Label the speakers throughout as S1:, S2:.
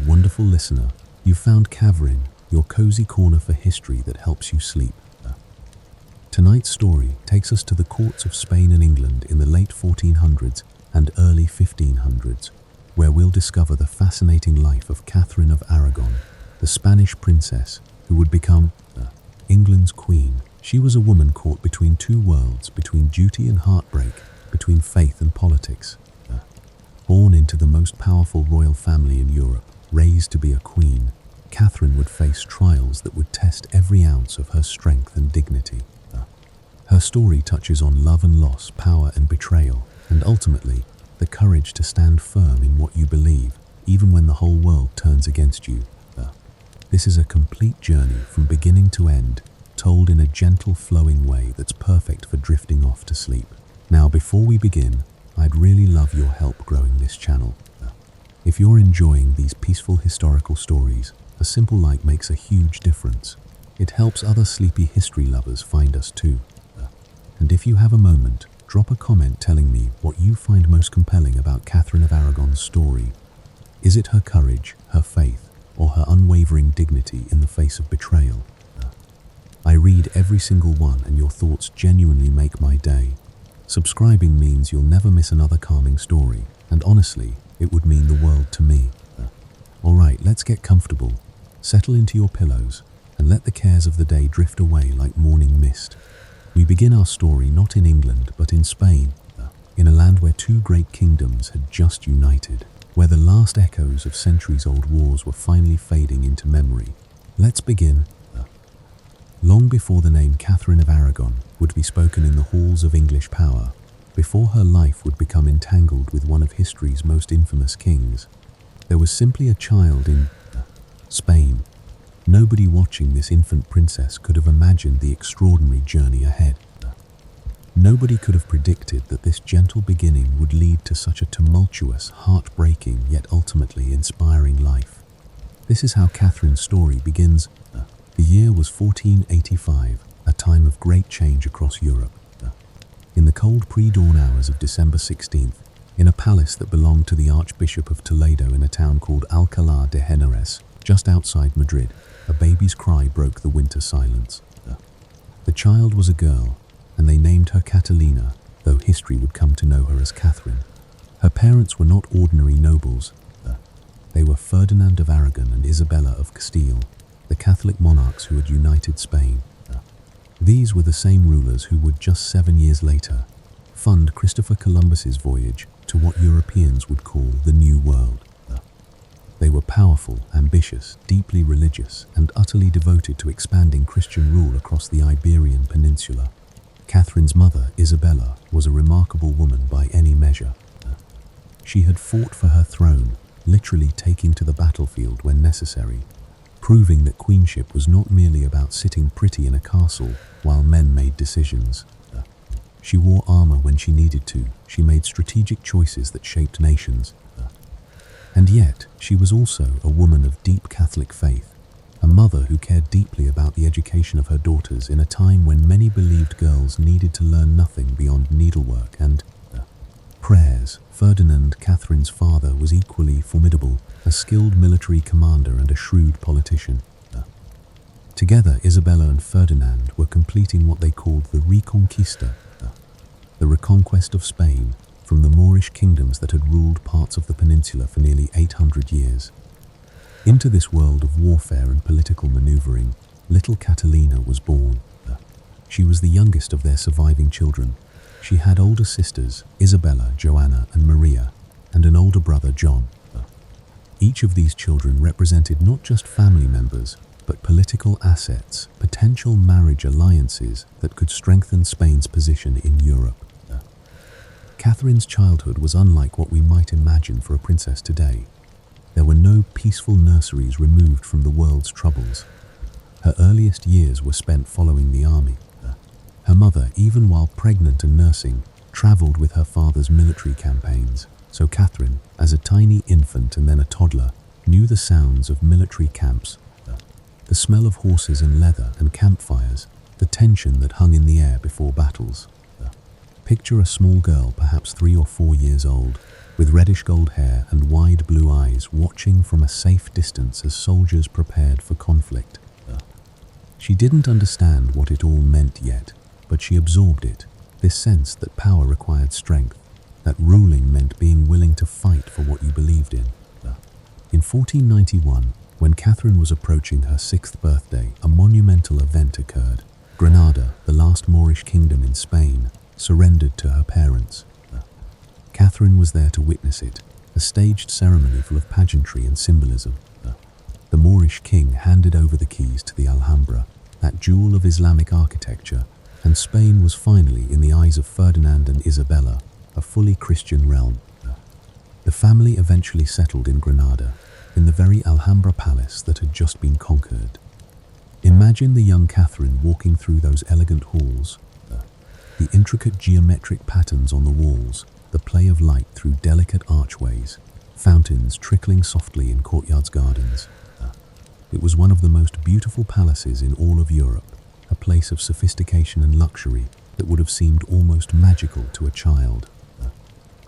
S1: wonderful listener. You've found Kavrin, your cozy corner for history that helps you sleep. Tonight's story takes us to the courts of Spain and England in the late 1400s and early 1500s, where we'll discover the fascinating life of Catherine of Aragon, the Spanish princess who would become England's queen. She was a woman caught between two worlds, between duty and heartbreak, between faith and politics. Born into the most powerful royal family in Europe, raised to be a queen, Catherine would face trials that would test every ounce of her strength and dignity. Her story touches on love and loss, power and betrayal, and ultimately, the courage to stand firm in what you believe, even when the whole world turns against you. This is a complete journey from beginning to end, told in a gentle, flowing way that's perfect for drifting off to sleep. Now, before we begin, I'd really love your help growing this channel. If you're enjoying these peaceful historical stories, a simple like makes a huge difference. It helps other sleepy history lovers find us too. And if you have a moment, drop a comment telling me what you find most compelling about Catherine of Aragon's story. Is it her courage, her faith, or her unwavering dignity in the face of betrayal? I read every single one, and your thoughts genuinely make my day. Subscribing means you'll never miss another calming story, and honestly, it would mean the world to me. Alright, let's get comfortable. Settle into your pillows, and let the cares of the day drift away like morning mist. We begin our story not in England, but in Spain, in a land where two great kingdoms had just united, where the last echoes of centuries-old wars were finally fading into memory. Let's begin. Long before the name Catherine of Aragon would be spoken in the halls of English power, before her life would become entangled with one of history's most infamous kings, there was simply a child in Spain. Nobody watching this infant princess could have imagined the extraordinary journey ahead. Nobody could have predicted that this gentle beginning would lead to such a tumultuous, heartbreaking, yet ultimately inspiring life. This is how Catherine's story begins. The year was 1485, a time of great change across Europe. In the cold pre-dawn hours of December 16th, in a palace that belonged to the Archbishop of Toledo in a town called Alcalá de Henares, just outside Madrid, a baby's cry broke the winter silence. The child was a girl, and they named her Catalina, though history would come to know her as Catherine. Her parents were not ordinary nobles. They were Ferdinand of Aragon and Isabella of Castile, the Catholic monarchs who had united Spain. These were the same rulers who would, just 7 years later, fund Christopher Columbus's voyage to what Europeans would call the New World. They were powerful, ambitious, deeply religious, and utterly devoted to expanding Christian rule across the Iberian Peninsula. Catherine's mother, Isabella, was a remarkable woman by any measure. She had fought for her throne, literally taking to the battlefield when necessary, proving that queenship was not merely about sitting pretty in a castle while men made decisions. She wore armor when she needed to. She made strategic choices that shaped nations. And yet, she was also a woman of deep Catholic faith, a mother who cared deeply about the education of her daughters in a time when many believed girls needed to learn nothing beyond needlework and prayers. Ferdinand, Catherine's father, was equally formidable, a skilled military commander and a shrewd politician. Together, Isabella and Ferdinand were completing what they called the Reconquista, the reconquest of Spain, from the Moorish kingdoms that had ruled parts of the peninsula for nearly 800 years. Into this world of warfare and political maneuvering, little Catalina was born. She was the youngest of their surviving children. She had older sisters, Isabella, Joanna, and Maria, and an older brother, John. Each of these children represented not just family members, but political assets, potential marriage alliances that could strengthen Spain's position in Europe. Catherine's childhood was unlike what we might imagine for a princess today. There were no peaceful nurseries removed from the world's troubles. Her earliest years were spent following the army. Her mother, even while pregnant and nursing, traveled with her father's military campaigns, so Catherine, as a tiny infant and then a toddler, knew the sounds of military camps, the smell of horses and leather and campfires, the tension that hung in the air before battles. Picture a small girl, perhaps 3 or 4 years old, with reddish gold hair and wide blue eyes, watching from a safe distance as soldiers prepared for conflict. She didn't understand what it all meant yet, but she absorbed it, this sense that power required strength, that ruling meant being willing to fight for what you believed in. In 1491, when Catherine was approaching her 6th birthday, a monumental event occurred. Granada, the last Moorish kingdom in Spain, surrendered to her parents. Catherine was there to witness it, a staged ceremony full of pageantry and symbolism. The Moorish king handed over the keys to the Alhambra, that jewel of Islamic architecture, and Spain was finally, in the eyes of Ferdinand and Isabella, a fully Christian realm. The family eventually settled in Granada, in the very Alhambra palace that had just been conquered. Imagine the young Catherine walking through those elegant halls, the intricate geometric patterns on the walls, the play of light through delicate archways, fountains trickling softly in courtyards' gardens. It was one of the most beautiful palaces in all of Europe, a place of sophistication and luxury that would have seemed almost magical to a child.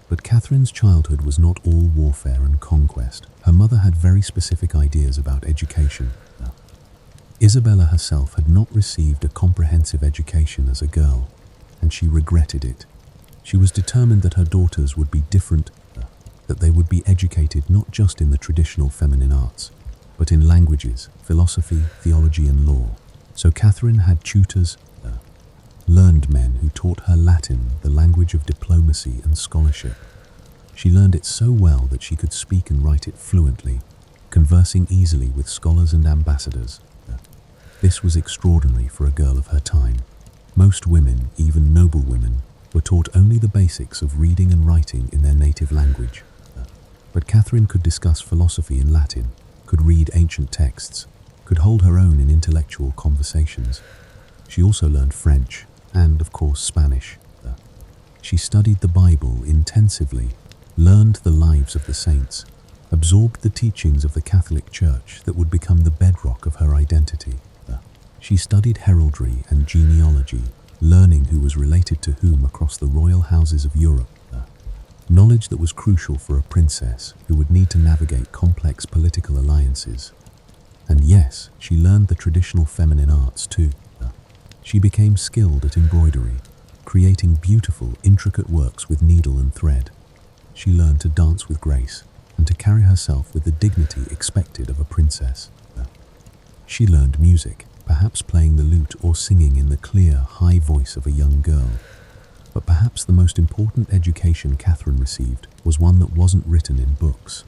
S1: But Catherine's childhood was not all warfare and conquest. Her mother had very specific ideas about education. Isabella herself had not received a comprehensive education as a girl, and she regretted it. She was determined that her daughters would be different, that they would be educated not just in the traditional feminine arts, but in languages, philosophy, theology and law. So Catherine had tutors, learned men who taught her Latin, the language of diplomacy and scholarship. She learned it so well that she could speak and write it fluently, conversing easily with scholars and ambassadors. This was extraordinary for a girl of her time. Most women, even noble women, were taught only the basics of reading and writing in their native language. But Catherine could discuss philosophy in Latin, could read ancient texts, could hold her own in intellectual conversations. She also learned French and, of course, Spanish. She studied the Bible intensively, learned the lives of the saints, absorbed the teachings of the Catholic Church that would become the bedrock of her identity. She studied heraldry and genealogy, learning who was related to whom across the royal houses of Europe. Knowledge that was crucial for a princess who would need to navigate complex political alliances. And yes, she learned the traditional feminine arts too. She became skilled at embroidery, creating beautiful, intricate works with needle and thread. She learned to dance with grace and to carry herself with the dignity expected of a princess. She learned music, perhaps playing the lute or singing in the clear, high voice of a young girl. But perhaps the most important education Catherine received was one that wasn't written in books.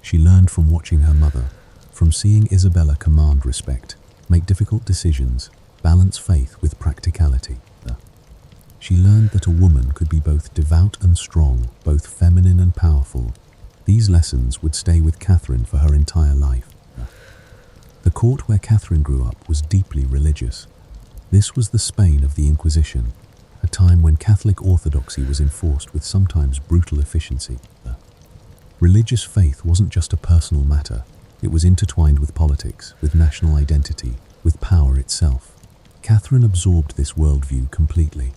S1: She learned from watching her mother, from seeing Isabella command respect, make difficult decisions, balance faith with practicality. She learned that a woman could be both devout and strong, both feminine and powerful. These lessons would stay with Catherine for her entire life. The court where Catherine grew up was deeply religious. This was the Spain of the Inquisition, a time when Catholic orthodoxy was enforced with sometimes brutal efficiency. Religious faith wasn't just a personal matter. It was intertwined with politics, with national identity, with power itself. Catherine absorbed this worldview completely.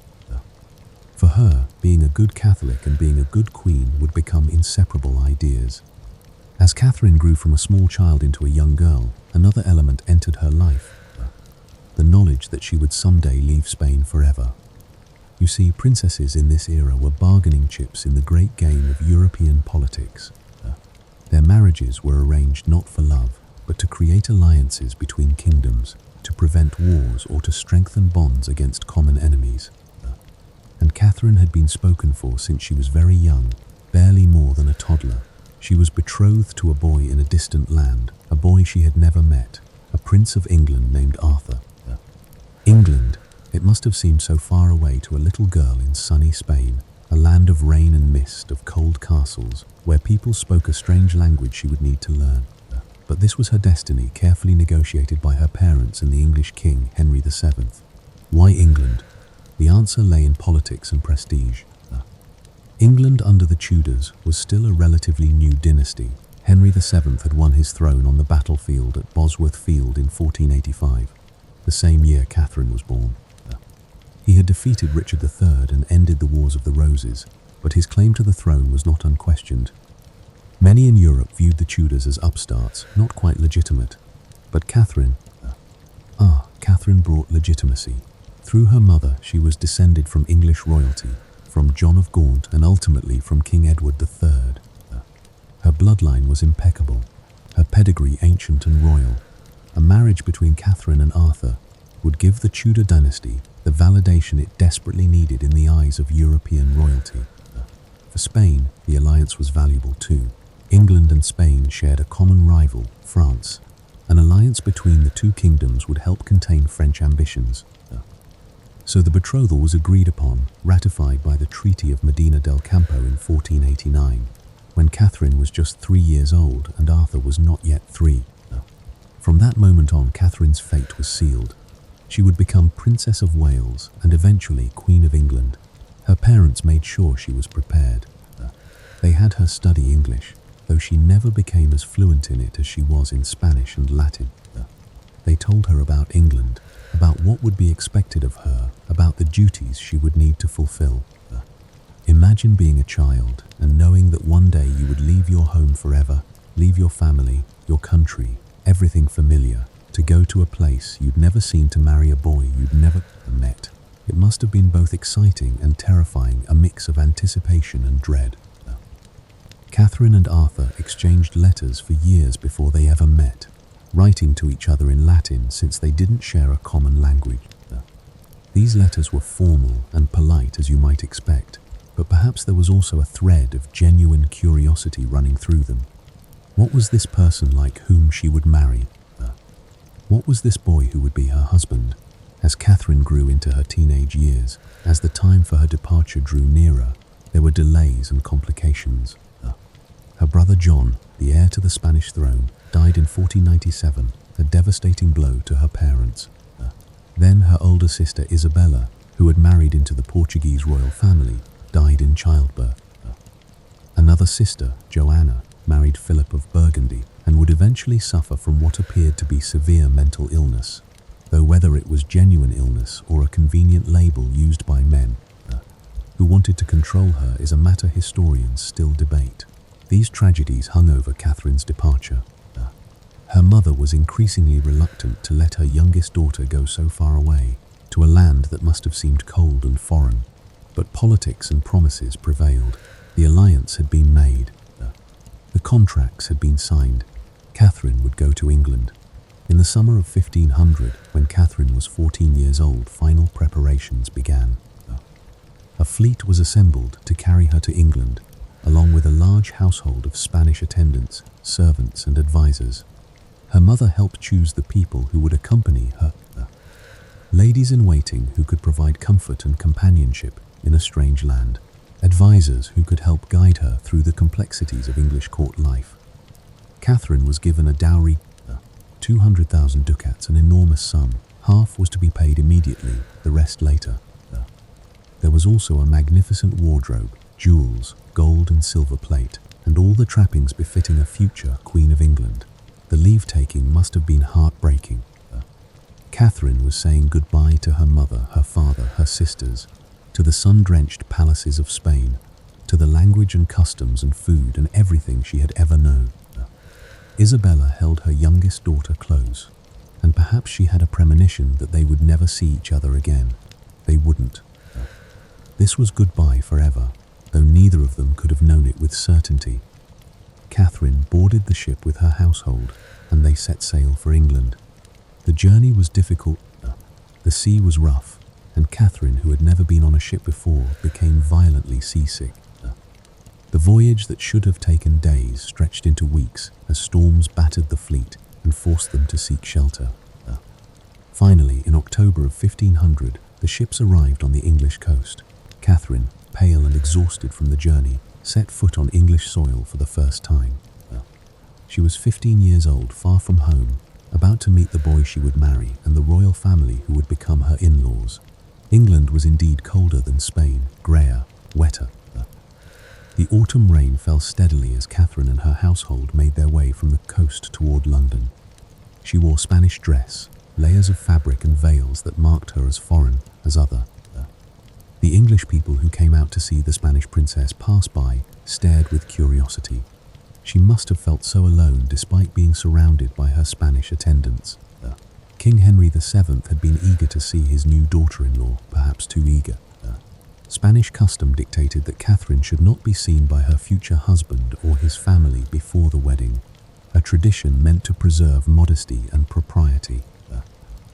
S1: For her, being a good Catholic and being a good queen would become inseparable ideas. As Catherine grew from a small child into a young girl, another element entered her life: the knowledge that she would someday leave Spain forever. You see, princesses in this era were bargaining chips in the great game of European politics. Their marriages were arranged not for love, but to create alliances between kingdoms, to prevent wars or to strengthen bonds against common enemies. And Catherine had been spoken for since she was very young, barely more than a toddler. She was betrothed to a boy in a distant land, a boy she had never met, a prince of England named Arthur. England, it must have seemed so far away to a little girl in sunny Spain, a land of rain and mist, of cold castles, where people spoke a strange language she would need to learn. But this was her destiny, carefully negotiated by her parents and the English king, Henry VII. Why England? The answer lay in politics and prestige. England under the Tudors was still a relatively new dynasty. Henry VII had won his throne on the battlefield at Bosworth Field in 1485, the same year Catherine was born. He had defeated Richard III and ended the Wars of the Roses, but his claim to the throne was not unquestioned. Many in Europe viewed the Tudors as upstarts, not quite legitimate. But Catherine brought legitimacy. Through her mother, she was descended from English royalty, from John of Gaunt, and ultimately from King Edward III. Her bloodline was impeccable, her pedigree ancient and royal. A marriage between Catherine and Arthur would give the Tudor dynasty the validation it desperately needed in the eyes of European royalty. For Spain, the alliance was valuable too. England and Spain shared a common rival, France. An alliance between the two kingdoms would help contain French ambitions. So the betrothal was agreed upon, ratified by the Treaty of Medina del Campo in 1489, when Catherine was just 3 years old and Arthur was not yet 3. From that moment on, Catherine's fate was sealed. She would become Princess of Wales and eventually Queen of England. Her parents made sure she was prepared. They had her study English, though she never became as fluent in it as she was in Spanish and Latin. They told her about England, about what would be expected of her, about the duties she would need to fulfill. Imagine being a child and knowing that one day you would leave your home forever, leave your family, your country, everything familiar, to go to a place you'd never seen, to marry a boy you'd never met. It must have been both exciting and terrifying, a mix of anticipation and dread. Catherine and Arthur exchanged letters for years before they ever met, writing to each other in Latin since they didn't share a common language. These letters were formal and polite, as you might expect, but perhaps there was also a thread of genuine curiosity running through them. What was this person like whom she would marry? What was this boy who would be her husband? As Catherine grew into her teenage years, as the time for her departure drew nearer, there were delays and complications. Her brother John, the heir to the Spanish throne, died in 1497, a devastating blow to her parents. Then her older sister Isabella, who had married into the Portuguese royal family, died in childbirth. Another sister, Joanna, married Philip of Burgundy and would eventually suffer from what appeared to be severe mental illness, though whether it was genuine illness or a convenient label used by men who wanted to control her is a matter historians still debate. These tragedies hung over Catherine's departure. Her mother was increasingly reluctant to let her youngest daughter go so far away, to a land that must have seemed cold and foreign. But politics and promises prevailed. The alliance had been made. The contracts had been signed. Catherine would go to England. In the summer of 1500, when Catherine was 14 years old, final preparations began. A fleet was assembled to carry her to England, along with a large household of Spanish attendants, servants and advisors. Her mother helped choose the people who would accompany her. Ladies-in-waiting who could provide comfort and companionship in a strange land. Advisors who could help guide her through the complexities of English court life. Catherine was given a dowry, 200,000 ducats, an enormous sum. Half was to be paid immediately, the rest later. There was also a magnificent wardrobe, jewels, gold and silver plate, and all the trappings befitting a future Queen of England. The leave-taking must have been heartbreaking. Catherine was saying goodbye to her mother, her father, her sisters, to the sun-drenched palaces of Spain, to the language and customs and food and everything she had ever known. Isabella held her youngest daughter close, and perhaps she had a premonition that they would never see each other again. They wouldn't. This was goodbye forever, though neither of them could have known it with certainty. Catherine boarded the ship with her household, and they set sail for England. The journey was difficult, the sea was rough, and Catherine, who had never been on a ship before, became violently seasick. The voyage that should have taken days stretched into weeks as storms battered the fleet and forced them to seek shelter. Finally, in October of 1500, the ships arrived on the English coast. Catherine, pale and exhausted from the journey, set foot on English soil for the first time. She was 15 years old, far from home, about to meet the boy she would marry and the royal family who would become her in-laws. England was indeed colder than Spain, greyer, wetter. The autumn rain fell steadily as Catherine and her household made their way from the coast toward London. She wore Spanish dress, layers of fabric and veils that marked her as foreign, as other. The English people who came out to see the Spanish princess pass by stared with curiosity. She must have felt so alone despite being surrounded by her Spanish attendants. King Henry VII had been eager to see his new daughter-in-law, perhaps too eager. Spanish custom dictated that Catherine should not be seen by her future husband or his family before the wedding, a tradition meant to preserve modesty and propriety.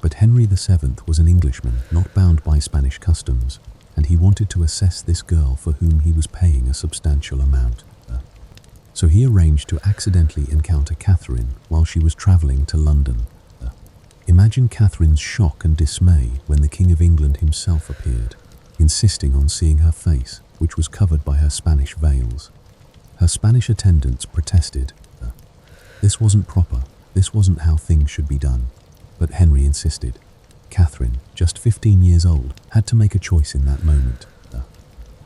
S1: But Henry VII was an Englishman, not bound by Spanish customs, and he wanted to assess this girl for whom he was paying a substantial amount. So he arranged to accidentally encounter Catherine while she was travelling to London. Imagine Catherine's shock and dismay when the King of England himself appeared, insisting on seeing her face, which was covered by her Spanish veils. Her Spanish attendants protested. This wasn't proper, this wasn't how things should be done. But Henry insisted. Catherine, just 15 years old, had to make a choice in that moment.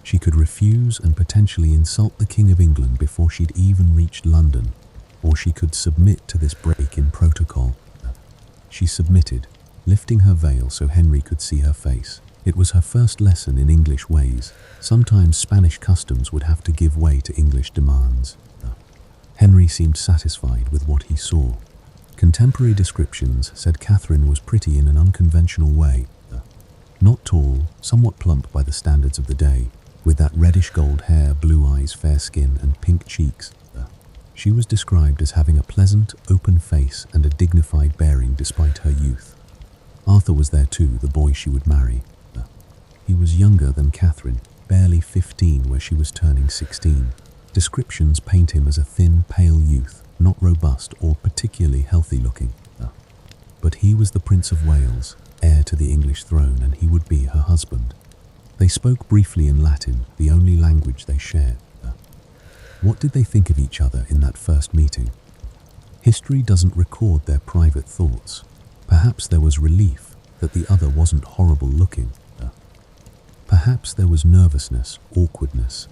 S1: She could refuse and potentially insult the King of England before she'd even reached London, or she could submit to this break in protocol. She submitted, lifting her veil so Henry could see her face. It was her first lesson in English ways. Sometimes Spanish customs would have to give way to English demands. Henry seemed satisfied with what he saw. Contemporary descriptions said Catherine was pretty in an unconventional way. Not tall, somewhat plump by the standards of the day, with that reddish gold hair, blue eyes, fair skin, and pink cheeks. She was described as having a pleasant, open face and a dignified bearing despite her youth. Arthur was there too, the boy she would marry. He was younger than Catherine, barely 15 where she was turning 16. Descriptions paint him as a thin, pale youth, not robust or particularly healthy-looking. But he was the Prince of Wales, heir to the English throne, and he would be her husband. They spoke briefly in Latin, the only language they shared. What did they think of each other in that first meeting? History doesn't record their private thoughts. Perhaps there was relief that the other wasn't horrible-looking. Perhaps there was nervousness, awkwardness,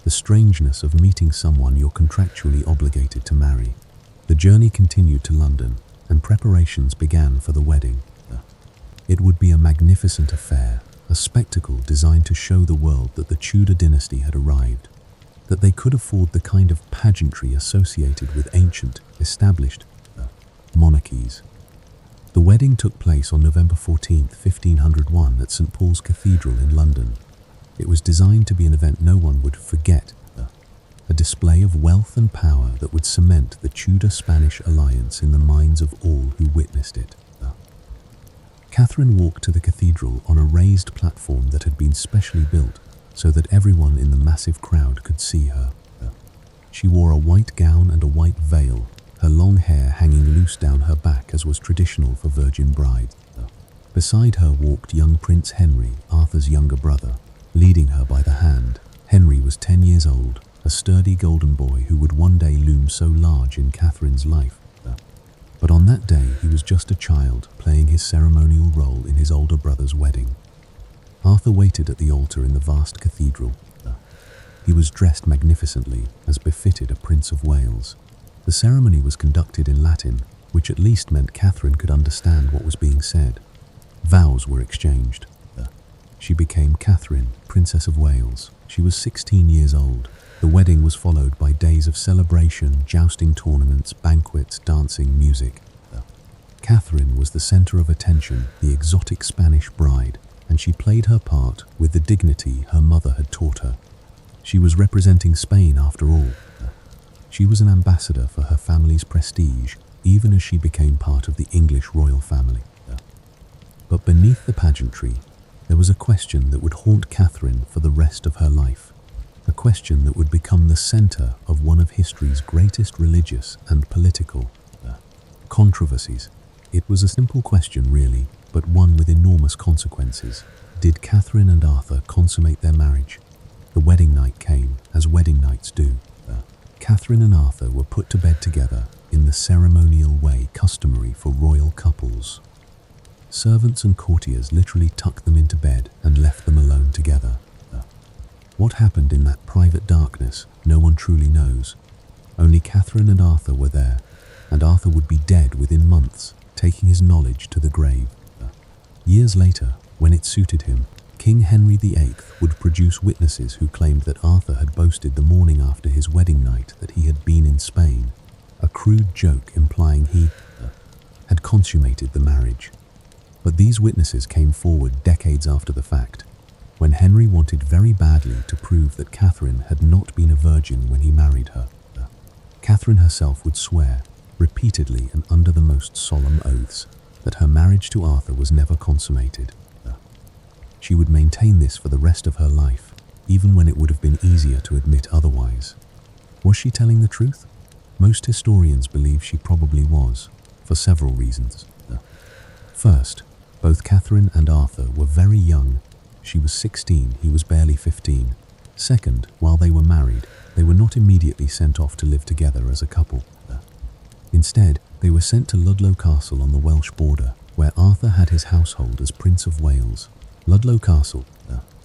S1: the strangeness of meeting someone you're contractually obligated to marry. The journey continued to London, and preparations began for the wedding. It would be a magnificent affair, a spectacle designed to show the world that the Tudor dynasty had arrived, that they could afford the kind of pageantry associated with ancient, established monarchies. The wedding took place on November 14, 1501 at St. Paul's Cathedral in London. It was designed to be an event no one would forget, a display of wealth and power that would cement the Tudor-Spanish alliance in the minds of all who witnessed it. Catherine walked to the cathedral on a raised platform that had been specially built so that everyone in the massive crowd could see her. She wore a white gown and a white veil, her long hair hanging loose down her back as was traditional for virgin brides. Beside her walked young Prince Henry, Arthur's younger brother, leading her by the hand. Henry was 10 years old, a sturdy golden boy who would one day loom so large in Catherine's life. But on that day he was just a child, playing his ceremonial role in his older brother's wedding. Arthur waited at the altar in the vast cathedral. He was dressed magnificently, as befitted a Prince of Wales. The ceremony was conducted in Latin, which at least meant Catherine could understand what was being said. Vows were exchanged. She became Catherine, Princess of Wales. She was 16 years old. The wedding was followed by days of celebration, jousting tournaments, banquets, dancing, music. Catherine was the center of attention, the exotic Spanish bride, and she played her part with the dignity her mother had taught her. She was representing Spain after all. She was an ambassador for her family's prestige, even as she became part of the English royal family. But beneath the pageantry, there was a question that would haunt Catherine for the rest of her life. A question that would become the center of one of history's greatest religious and political controversies. It was a simple question, really, but one with enormous consequences. Did Catherine and Arthur consummate their marriage? The wedding night came, as wedding nights do. Catherine and Arthur were put to bed together in the ceremonial way customary for royal couples. Servants and courtiers literally tucked them into bed and left them alone together. What happened in that private darkness, no one truly knows. Only Catherine and Arthur were there, and Arthur would be dead within months, taking his knowledge to the grave. Years later, when it suited him, King Henry VIII would produce witnesses who claimed that Arthur had boasted the morning after his wedding night that he had been in Spain, a crude joke implying he had consummated the marriage. But these witnesses came forward decades after the fact, when Henry wanted very badly to prove that Catherine had not been a virgin when he married her. Catherine herself would swear, repeatedly and under the most solemn oaths, that her marriage to Arthur was never consummated. She would maintain this for the rest of her life, even when it would have been easier to admit otherwise. Was she telling the truth? Most historians believe she probably was, for several reasons. First, both Catherine and Arthur were very young. She was 16, he was barely 15. Second, while they were married, they were not immediately sent off to live together as a couple. Instead, they were sent to Ludlow Castle on the Welsh border, where Arthur had his household as Prince of Wales. Ludlow Castle,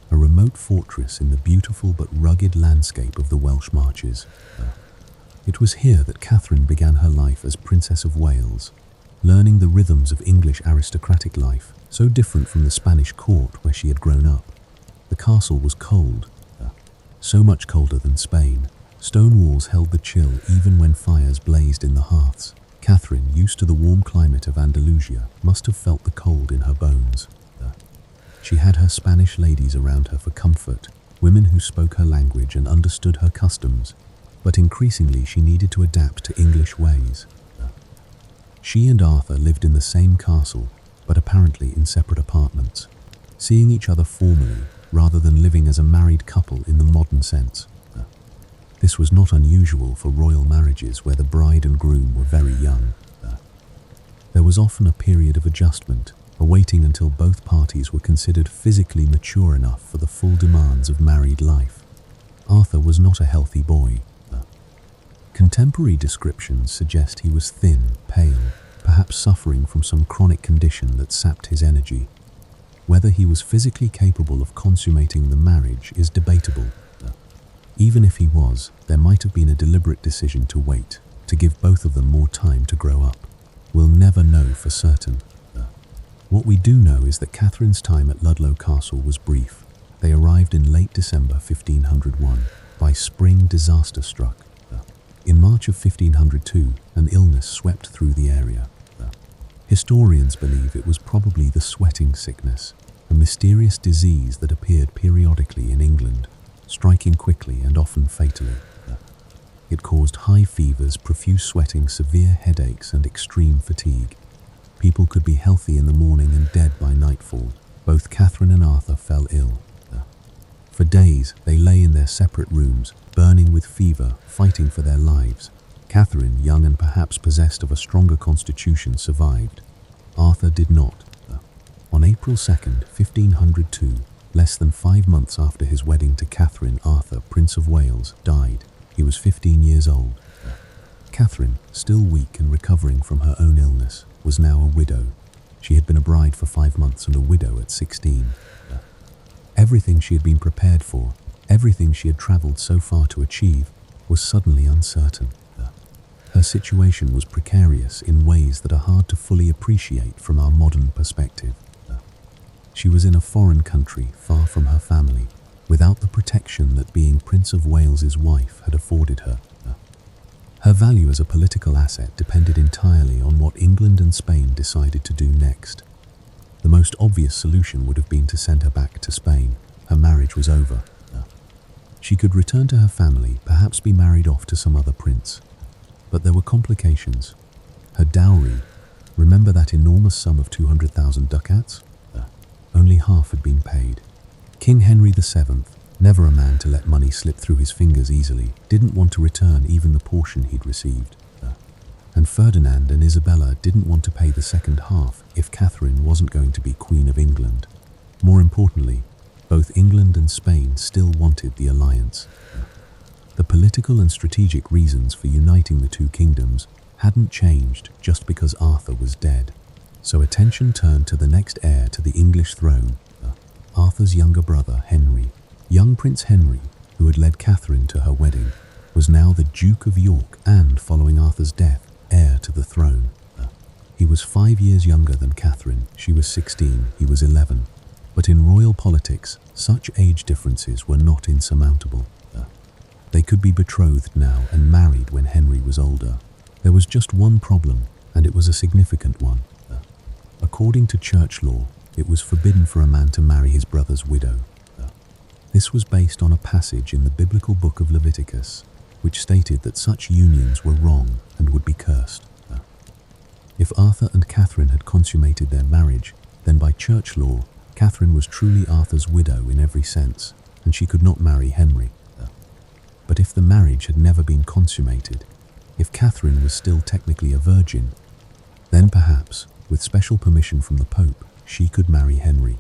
S1: a remote fortress in the beautiful but rugged landscape of the Welsh marches. It was here that Catherine began her life as Princess of Wales, learning the rhythms of English aristocratic life, so different from the Spanish court where she had grown up. The castle was cold, so much colder than Spain. Stone walls held the chill even when fires blazed in the hearths. Catherine, used to the warm climate of Andalusia, must have felt the cold in her bones. She had her Spanish ladies around her for comfort, women who spoke her language and understood her customs, but increasingly she needed to adapt to English ways. She and Arthur lived in the same castle, but apparently in separate apartments, seeing each other formally rather than living as a married couple in the modern sense. This was not unusual for royal marriages where the bride and groom were very young. There was often a period of adjustment, awaiting until both parties were considered physically mature enough for the full demands of married life. Arthur was not a healthy boy. Contemporary descriptions suggest he was thin, pale, perhaps suffering from some chronic condition that sapped his energy. Whether he was physically capable of consummating the marriage is debatable. Even if he was, there might have been a deliberate decision to wait, to give both of them more time to grow up. We'll never know for certain. What we do know is that Catherine's time at Ludlow Castle was brief. They arrived in late December 1501. By spring, disaster struck. In March of 1502, an illness swept through the area. Historians believe it was probably the sweating sickness, a mysterious disease that appeared periodically in England, striking quickly and often fatally. It caused high fevers, profuse sweating, severe headaches, and extreme fatigue. People could be healthy in the morning and dead by nightfall. Both Catherine and Arthur fell ill. For days, they lay in their separate rooms, burning with fever, fighting for their lives. Catherine, young and perhaps possessed of a stronger constitution, survived. Arthur did not. On April 2nd, 1502, less than 5 months after his wedding to Catherine, Arthur, Prince of Wales, died. He was 15 years old. Catherine, still weak and recovering from her own illness, was now a widow. She had been a bride for 5 months and a widow at 16. Everything she had been prepared for, everything she had travelled so far to achieve, was suddenly uncertain. Her situation was precarious in ways that are hard to fully appreciate from our modern perspective. She was in a foreign country, far from her family, without the protection that being Prince of Wales's wife had afforded her. Her value as a political asset depended entirely on what England and Spain decided to do next. The most obvious solution would have been to send her back to Spain. Her marriage was over. She could return to her family, perhaps be married off to some other prince. But there were complications. Her dowry, remember that enormous sum of 200,000 ducats? Only half had been paid. King Henry VII, never a man to let money slip through his fingers easily, didn't want to return even the portion he'd received. And Ferdinand and Isabella didn't want to pay the second half if Catherine wasn't going to be Queen of England. More importantly, both England and Spain still wanted the alliance. The political and strategic reasons for uniting the two kingdoms hadn't changed just because Arthur was dead. So attention turned to the next heir to the English throne, Arthur's younger brother, Henry. Young Prince Henry, who had led Catherine to her wedding, was now the Duke of York and, following Arthur's death, heir to the throne. He was 5 years younger than Catherine. She was 16, he was 11. But in royal politics, such age differences were not insurmountable. They could be betrothed now and married when Henry was older. There was just one problem, and it was a significant one. According to church law, it was forbidden for a man to marry his brother's widow. This was based on a passage in the biblical book of Leviticus, which stated that such unions were wrong and would be cursed. If Arthur and Catherine had consummated their marriage, then by church law, Catherine was truly Arthur's widow in every sense, and she could not marry Henry. But if the marriage had never been consummated, if Catherine was still technically a virgin, then perhaps, with special permission from the Pope, she could marry Henry.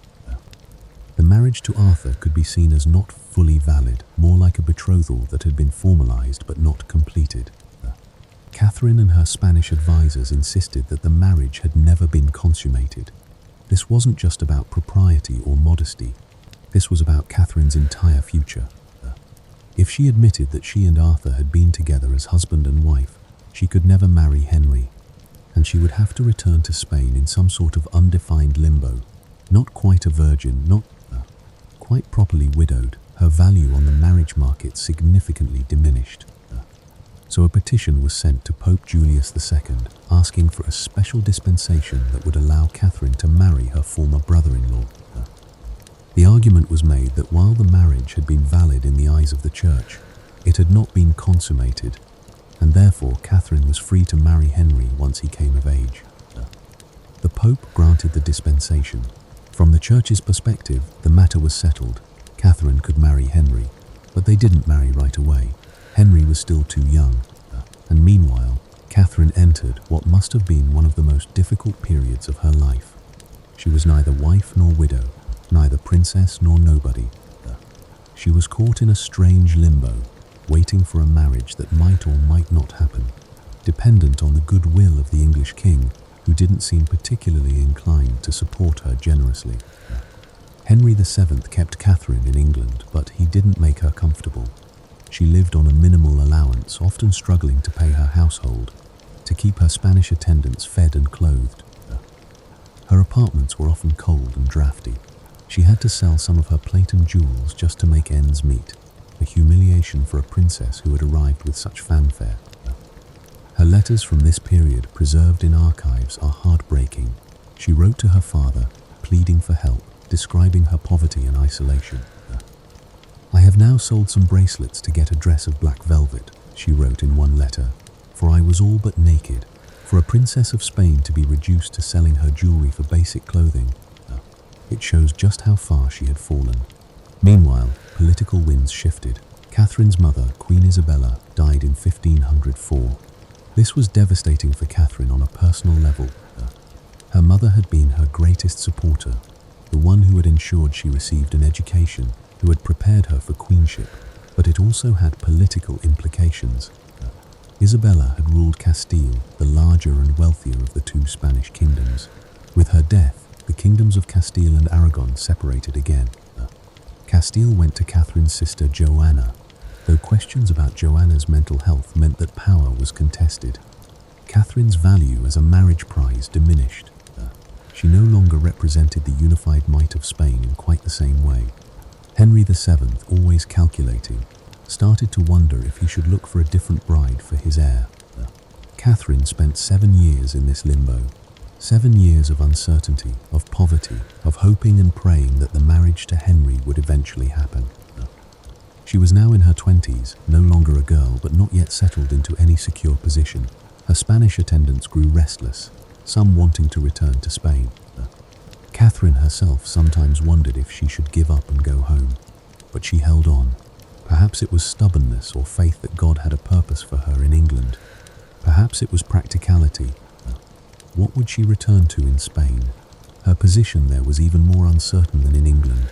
S1: The marriage to Arthur could be seen as not fully valid, more like a betrothal that had been formalized but not completed. Catherine and her Spanish advisors insisted that the marriage had never been consummated. This wasn't just about propriety or modesty. This was about Catherine's entire future. If she admitted that she and Arthur had been together as husband and wife, she could never marry Henry, and she would have to return to Spain in some sort of undefined limbo. Not quite a virgin, not quite properly widowed, her value on the marriage market significantly diminished. So a petition was sent to Pope Julius II, asking for a special dispensation that would allow Catherine to marry her former brother-in-law. The argument was made that while the marriage had been valid in the eyes of the church, it had not been consummated, and therefore Catherine was free to marry Henry once he came of age. The Pope granted the dispensation. From the church's perspective, the matter was settled. Catherine could marry Henry, but they didn't marry right away. Henry was still too young, and meanwhile, Catherine entered what must have been one of the most difficult periods of her life. She was neither wife nor widow, neither princess nor nobody. She was caught in a strange limbo, waiting for a marriage that might or might not happen, dependent on the goodwill of the English king, who didn't seem particularly inclined to support her generously. Henry VII kept Catherine in England, but he didn't make her comfortable. She lived on a minimal allowance, often struggling to pay her household, to keep her Spanish attendants fed and clothed. Her apartments were often cold and drafty. She had to sell some of her plate and jewels just to make ends meet, a humiliation for a princess who had arrived with such fanfare. Her letters from this period, preserved in archives, are heartbreaking. She wrote to her father, pleading for help, describing her poverty and isolation. "I have now sold some bracelets to get a dress of black velvet," she wrote in one letter, "for I was all but naked. For a princess of Spain to be reduced to selling her jewelry for basic clothing, it shows just how far she had fallen." Meanwhile, political winds shifted. Catherine's mother, Queen Isabella, died in 1504. This was devastating for Catherine on a personal level. Her mother had been her greatest supporter, the one who had ensured she received an education, who had prepared her for queenship, but it also had political implications. Isabella had ruled Castile, the larger and wealthier of the two Spanish kingdoms. With her death, the kingdoms of Castile and Aragon separated again. Castile went to Catherine's sister Joanna, though questions about Joanna's mental health meant that power was contested. Catherine's value as a marriage prize diminished. She no longer represented the unified might of Spain in quite the same way. Henry VII, always calculating, started to wonder if he should look for a different bride for his heir. Catherine spent 7 years in this limbo. 7 years of uncertainty, of poverty, of hoping and praying that the marriage to Henry would eventually happen. She was now in her 20s, no longer a girl, but not yet settled into any secure position. Her Spanish attendants grew restless, some wanting to return to Spain. Catherine herself sometimes wondered if she should give up and go home, but she held on. Perhaps it was stubbornness or faith that God had a purpose for her in England. Perhaps it was practicality. What would she return to in Spain? Her position there was even more uncertain than in England.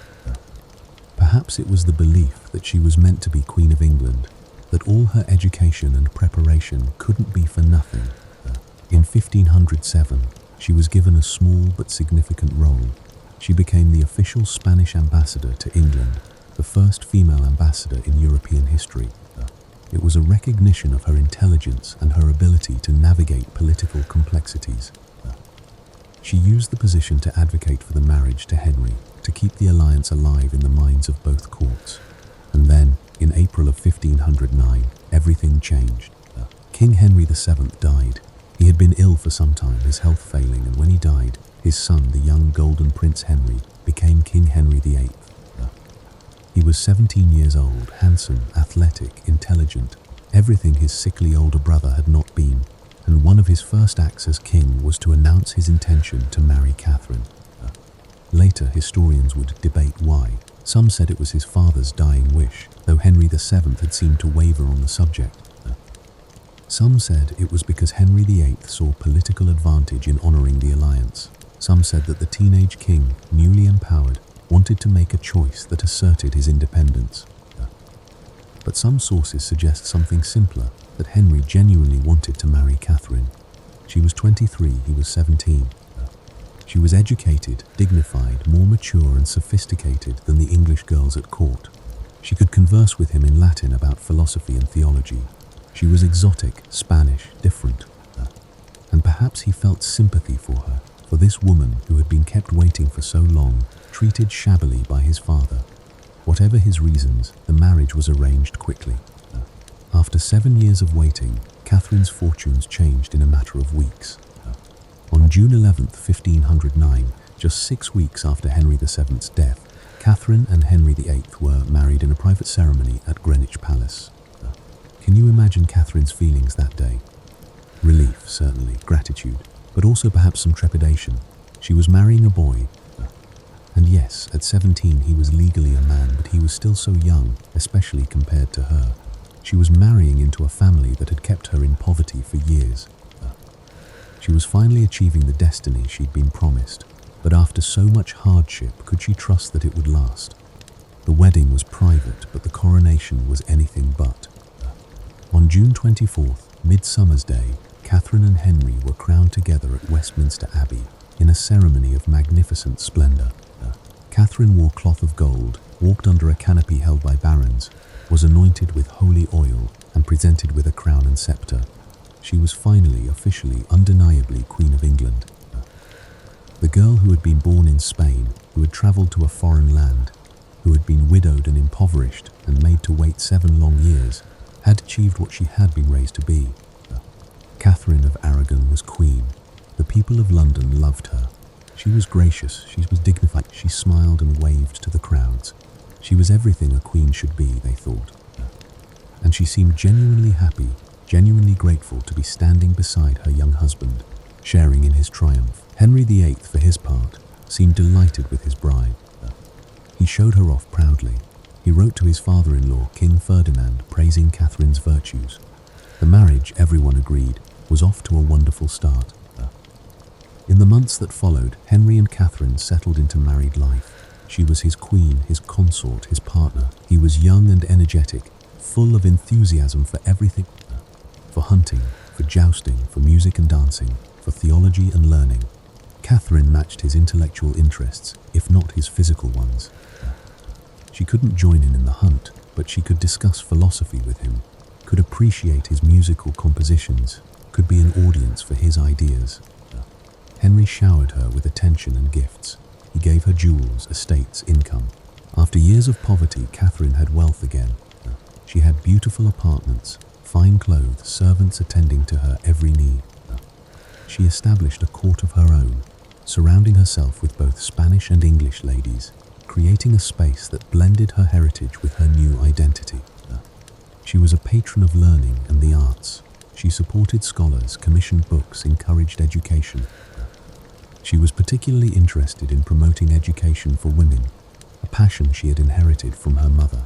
S1: Perhaps it was the belief that she was meant to be Queen of England, that all her education and preparation couldn't be for nothing. In 1507, she was given a small but significant role. She became the official Spanish ambassador to England, the first female ambassador in European history. It was a recognition of her intelligence and her ability to navigate political complexities. She used the position to advocate for the marriage to Henry, to keep the alliance alive in the minds of both courts. And then, in April of 1509, everything changed. King Henry VII died. He had been ill for some time, his health failing, and when he died, his son, the young golden Prince Henry, became King Henry VIII. He was 17 years old, handsome, athletic, intelligent, everything his sickly older brother had not been, and one of his first acts as king was to announce his intention to marry Catherine. Later, historians would debate why. Some said it was his father's dying wish, though Henry VII had seemed to waver on the subject. Some said it was because Henry VIII saw political advantage in honouring the alliance. Some said that the teenage king, newly empowered, wanted to make a choice that asserted his independence. But some sources suggest something simpler, that Henry genuinely wanted to marry Catherine. She was 23, he was 17. She was educated, dignified, more mature and sophisticated than the English girls at court. She could converse with him in Latin about philosophy and theology. She was exotic, Spanish, different. And perhaps he felt sympathy for her, for this woman who had been kept waiting for so long, treated shabbily by his father. Whatever his reasons, the marriage was arranged quickly. After 7 years of waiting, Catherine's fortunes changed in a matter of weeks. On June 11, 1509, just 6 weeks after Henry VII's death, Catherine and Henry VIII were married in a private ceremony at Greenwich Palace. Can you imagine Catherine's feelings that day? Relief, certainly, gratitude, but also perhaps some trepidation. She was marrying a boy. And yes, at 17 he was legally a man, but he was still so young, especially compared to her. She was marrying into a family that had kept her in poverty for years. She was finally achieving the destiny she'd been promised, but after so much hardship, could she trust that it would last? The wedding was private, but the coronation was anything but. On June 24th, Midsummer's Day, Catherine and Henry were crowned together at Westminster Abbey in a ceremony of magnificent splendour. Catherine wore cloth of gold, walked under a canopy held by barons, was anointed with holy oil, and presented with a crown and sceptre. She was finally, officially, undeniably Queen of England. The girl who had been born in Spain, who had travelled to a foreign land, who had been widowed and impoverished and made to wait 7 long years, had achieved what she had been raised to be. Catherine of Aragon was queen. The people of London loved her. She was gracious, she was dignified, she smiled and waved to the crowds. She was everything a queen should be, they thought. And she seemed genuinely happy, genuinely grateful to be standing beside her young husband, sharing in his triumph. Henry VIII, for his part, seemed delighted with his bride. He showed her off proudly. He wrote to his father-in-law, King Ferdinand, praising Catherine's virtues. The marriage, everyone agreed, was off to a wonderful start. In the months that followed, Henry and Catherine settled into married life. She was his queen, his consort, his partner. He was young and energetic, full of enthusiasm for everything. For hunting, for jousting, for music and dancing, for theology and learning. Catherine matched his intellectual interests, if not his physical ones. She couldn't join in the hunt, but she could discuss philosophy with him, could appreciate his musical compositions, could be an audience for his ideas. Henry showered her with attention and gifts. He gave her jewels, estates, income. After years of poverty, Catherine had wealth again. She had beautiful apartments, fine clothes, servants attending to her every need. She established a court of her own, surrounding herself with both Spanish and English ladies, creating a space that blended her heritage with her new identity. She was a patron of learning and the arts. She supported scholars, commissioned books, encouraged education. She was particularly interested in promoting education for women, a passion she had inherited from her mother.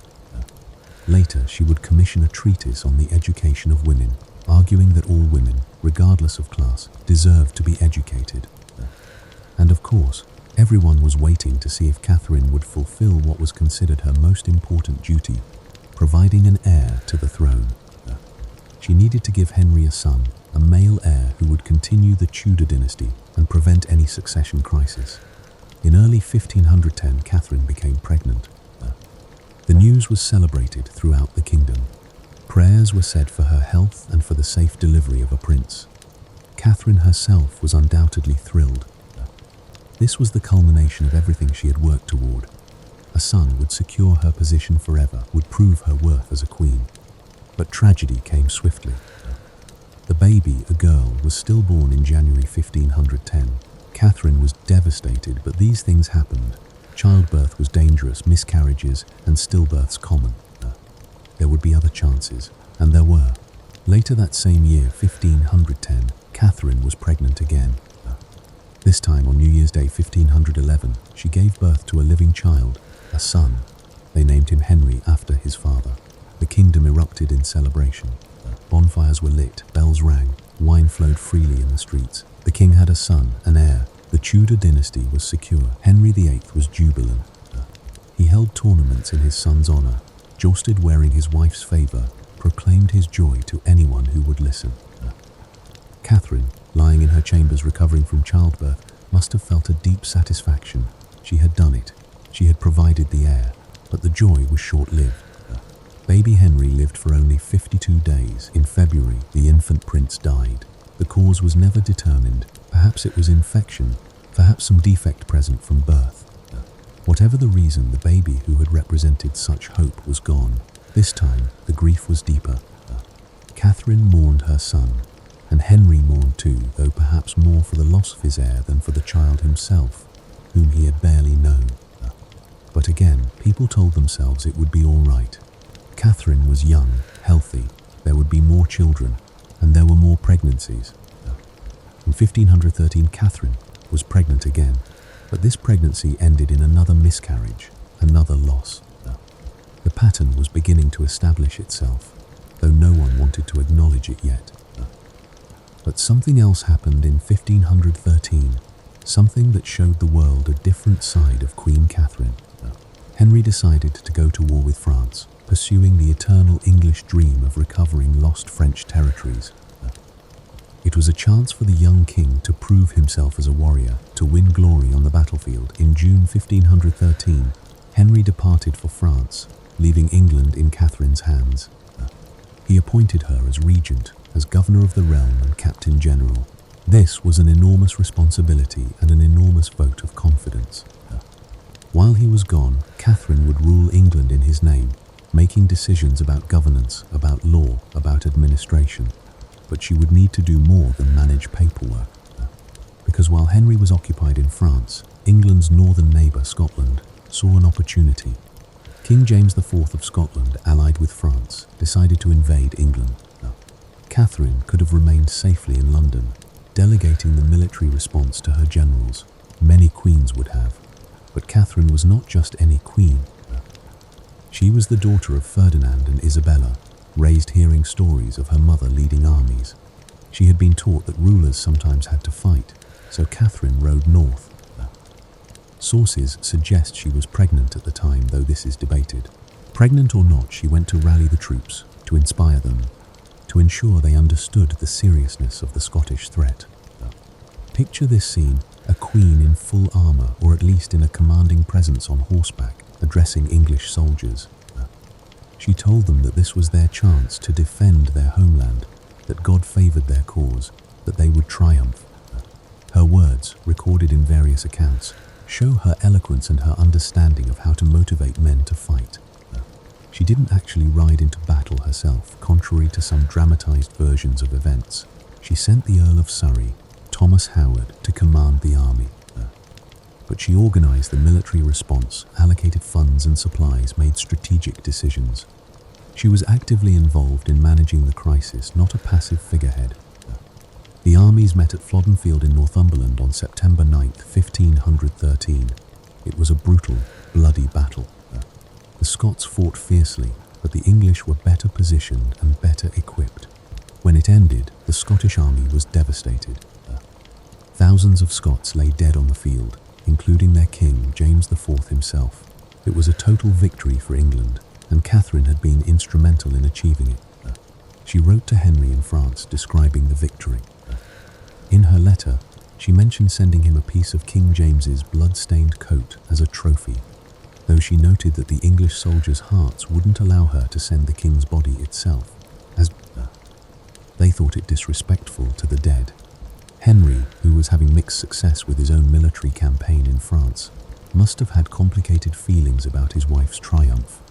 S1: Later, she would commission a treatise on the education of women, arguing that all women, regardless of class, deserved to be educated. And of course, everyone was waiting to see if Catherine would fulfill what was considered her most important duty, providing an heir to the throne. She needed to give Henry a son, a male heir who would continue the Tudor dynasty and prevent any succession crisis. In early 1510, Catherine became pregnant. The news was celebrated throughout the kingdom. Prayers were said for her health and for the safe delivery of a prince. Catherine herself was undoubtedly thrilled. This was the culmination of everything she had worked toward. A son would secure her position forever, would prove her worth as a queen. But tragedy came swiftly. The baby, a girl, was stillborn in January 1510. Catherine was devastated, but these things happened. Childbirth was dangerous, miscarriages and stillbirths common. There would be other chances, and there were. Later that same year, 1510, Catherine was pregnant again. This time on New Year's Day 1511, she gave birth to a living child, a son. They named him Henry after his father. The kingdom erupted in celebration. Bonfires were lit, bells rang, wine flowed freely in the streets. The king had a son, an heir. The Tudor dynasty was secure. Henry VIII was jubilant. He held tournaments in his son's honor, jousted wearing his wife's favor, proclaimed his joy to anyone who would listen. Catherine, lying in her chambers recovering from childbirth, must have felt a deep satisfaction. She had done it. She had provided the heir, but the joy was short-lived. Baby Henry lived for only 52 days. In February, the infant prince died. The cause was never determined. Perhaps it was infection, perhaps some defect present from birth. Whatever the reason, the baby who had represented such hope was gone. This time, the grief was deeper. Catherine mourned her son, and Henry mourned too, though perhaps more for the loss of his heir than for the child himself, whom he had barely known. But again, people told themselves it would be all right. Catherine was young, healthy, there would be more children, and there were more pregnancies. In 1513, Catherine was pregnant again, but this pregnancy ended in another miscarriage, another loss. The pattern was beginning to establish itself, though no one wanted to acknowledge it yet. But something else happened in 1513, something that showed the world a different side of Queen Catherine. Henry decided to go to war with France, pursuing the eternal English dream of recovering lost French territories. It was a chance for the young king to prove himself as a warrior, to win glory on the battlefield. In June 1513, Henry departed for France, leaving England in Catherine's hands. He appointed her as regent, as governor of the realm and captain general. This was an enormous responsibility and an enormous vote of confidence. While he was gone, Catherine would rule England in his name, making decisions about governance, about law, about administration. But she would need to do more than manage paperwork. Because while Henry was occupied in France, England's northern neighbour, Scotland, saw an opportunity. King James IV of Scotland, allied with France, decided to invade England. Catherine could have remained safely in London, delegating the military response to her generals. Many queens would have. But Catherine was not just any queen. She was the daughter of Ferdinand and Isabella, raised hearing stories of her mother leading armies. She had been taught that rulers sometimes had to fight, so Catherine rode north. Sources suggest she was pregnant at the time, though this is debated. Pregnant or not, she went to rally the troops, to inspire them, to ensure they understood the seriousness of the Scottish threat. Picture this scene, a queen in full armour, or at least in a commanding presence on horseback, addressing English soldiers. She told them that this was their chance to defend their homeland, that God favoured their cause, that they would triumph. Her words, recorded in various accounts, show her eloquence and her understanding of how to motivate men to fight. She didn't actually ride into battle herself, contrary to some dramatised versions of events. She sent the Earl of Surrey, Thomas Howard, to command the army. But she organised the military response, allocated funds and supplies, made strategic decisions. She was actively involved in managing the crisis, not a passive figurehead. The armies met at Flodden Field in Northumberland on September 9, 1513. It was a brutal, bloody battle. The Scots fought fiercely, but the English were better positioned and better equipped. When it ended, the Scottish army was devastated. Thousands of Scots lay dead on the field, including their king, James IV himself. It was a total victory for England, and Catherine had been instrumental in achieving it. She wrote to Henry in France describing the victory. In her letter, she mentioned sending him a piece of King James's blood-stained coat as a trophy, though she noted that the English soldiers' hearts wouldn't allow her to send the king's body itself, as they thought it disrespectful to the dead. Henry, who was having mixed success with his own military campaign in France, must have had complicated feelings about his wife's triumph.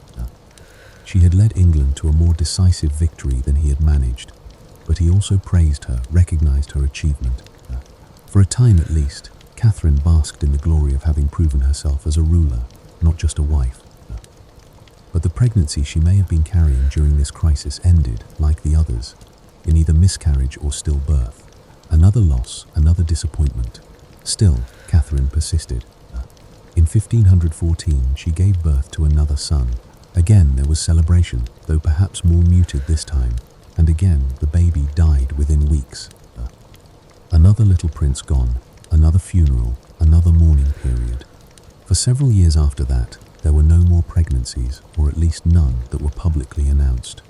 S1: She had led England to a more decisive victory than he had managed, but he also praised her, recognized her achievement. For a time at least, Catherine basked in the glory of having proven herself as a ruler, not just a wife. But the pregnancy she may have been carrying during this crisis ended, like the others, in either miscarriage or stillbirth. Another loss, another disappointment. Still, Catherine persisted. In 1514, she gave birth to another son. Again, there was celebration, though perhaps more muted this time, and again, the baby died within weeks. Another little prince gone, another funeral, another mourning period. For several years after that, there were no more pregnancies, or at least none that were publicly announced.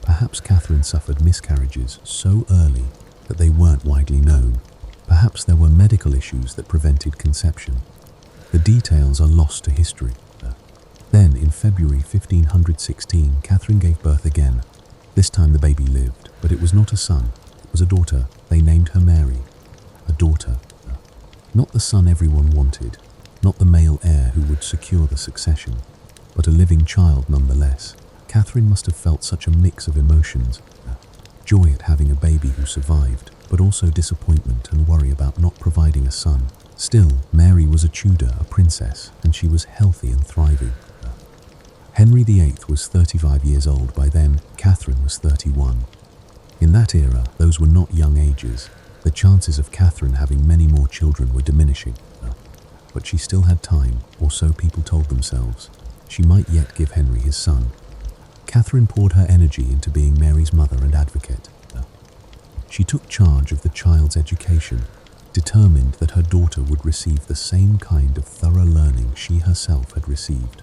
S1: Perhaps Catherine suffered miscarriages so early that they weren't widely known. Perhaps there were medical issues that prevented conception. The details are lost to history. Then, in February 1516, Catherine gave birth again. This time the baby lived, but it was not a son, it was a daughter. They named her Mary. A daughter. Not the son everyone wanted, not the male heir who would secure the succession, but a living child nonetheless. Catherine must have felt such a mix of emotions. Joy at having a baby who survived, but also disappointment and worry about not providing a son. Still, Mary was a Tudor, a princess, and she was healthy and thriving. Henry VIII was 35 years old by then, Catherine was 31. In that era, those were not young ages. The chances of Catherine having many more children were diminishing. But she still had time, or so people told themselves. She might yet give Henry his son. Catherine poured her energy into being Mary's mother and advocate. She took charge of the child's education, determined that her daughter would receive the same kind of thorough learning she herself had received.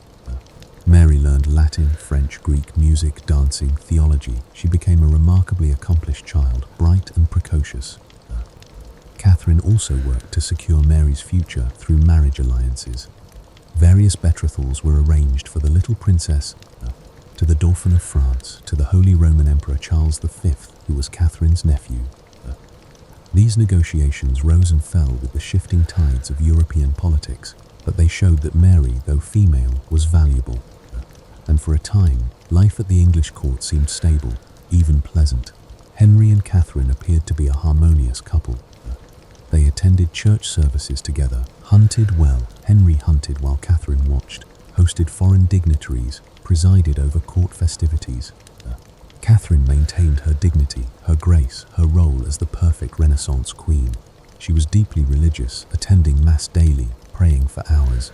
S1: Mary learned Latin, French, Greek, music, dancing, theology. She became a remarkably accomplished child, bright and precocious. Catherine also worked to secure Mary's future through marriage alliances. Various betrothals were arranged for the little princess to the Dauphin of France, to the Holy Roman Emperor Charles V, who was Catherine's nephew. These negotiations rose and fell with the shifting tides of European politics, but they showed that Mary, though female, was valuable. And for a time, life at the English court seemed stable, even pleasant. Henry and Catherine appeared to be a harmonious couple. They attended church services together, hunted well. Henry hunted while Catherine watched, hosted foreign dignitaries, presided over court festivities. Catherine maintained her dignity, her grace, her role as the perfect Renaissance queen. She was deeply religious, attending Mass daily, praying for hours.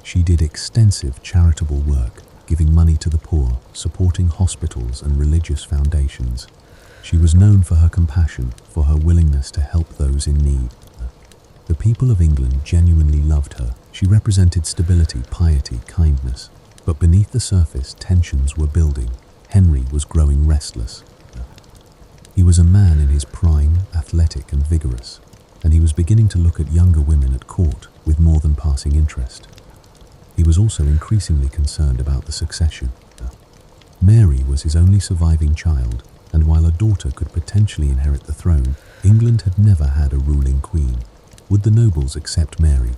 S1: She did extensive charitable work, giving money to the poor, supporting hospitals and religious foundations. She was known for her compassion, for her willingness to help those in need. The people of England genuinely loved her. She represented stability, piety, kindness. But beneath the surface, tensions were building. Henry was growing restless. He was a man in his prime, athletic and vigorous, and he was beginning to look at younger women at court with more than passing interest. He was also increasingly concerned about the succession. Mary was his only surviving child, and while a daughter could potentially inherit the throne, England had never had a ruling queen. Would the nobles accept Mary?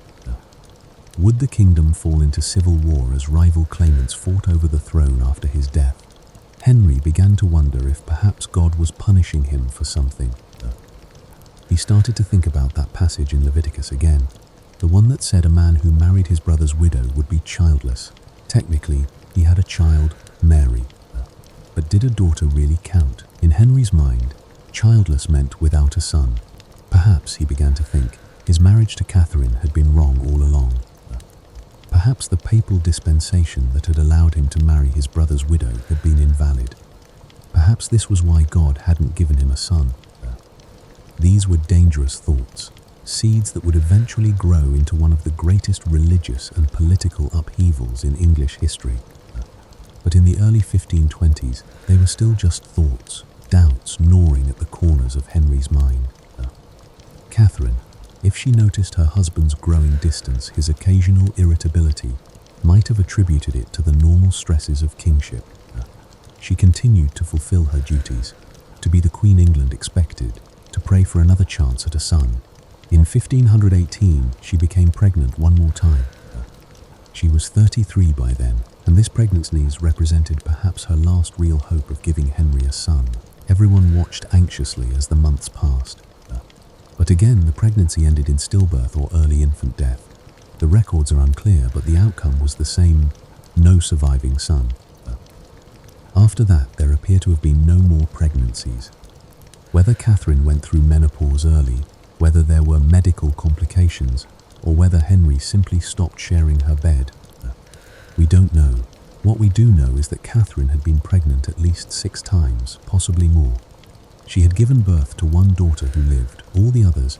S1: Would the kingdom fall into civil war as rival claimants fought over the throne after his death? Henry began to wonder if perhaps God was punishing him for something. He started to think about that passage in Leviticus again, the one that said a man who married his brother's widow would be childless. Technically, he had a child, Mary. But did a daughter really count? In Henry's mind, childless meant without a son. Perhaps, he began to think, his marriage to Catherine had been wrong all along. Perhaps the papal dispensation that had allowed him to marry his brother's widow had been invalid. Perhaps this was why God hadn't given him a son. These were dangerous thoughts, seeds that would eventually grow into one of the greatest religious and political upheavals in English history. But in the early 1520s, they were still just thoughts, doubts gnawing at the corners of Henry's mind. Catherine, if she noticed her husband's growing distance, his occasional irritability, might have attributed it to the normal stresses of kingship. She continued to fulfill her duties, to be the Queen England expected, to pray for another chance at a son. In 1518, she became pregnant one more time. She was 33 by then, and this pregnancy represented perhaps her last real hope of giving Henry a son. Everyone watched anxiously as the months passed. But again, the pregnancy ended in stillbirth or early infant death. The records are unclear, but the outcome was the same: no surviving son. After that, there appear to have been no more pregnancies. Whether Catherine went through menopause early, whether there were medical complications, or whether Henry simply stopped sharing her bed, we don't know. What we do know is that Catherine had been pregnant at least 6 times, possibly more. She had given birth to one daughter who lived. All the others,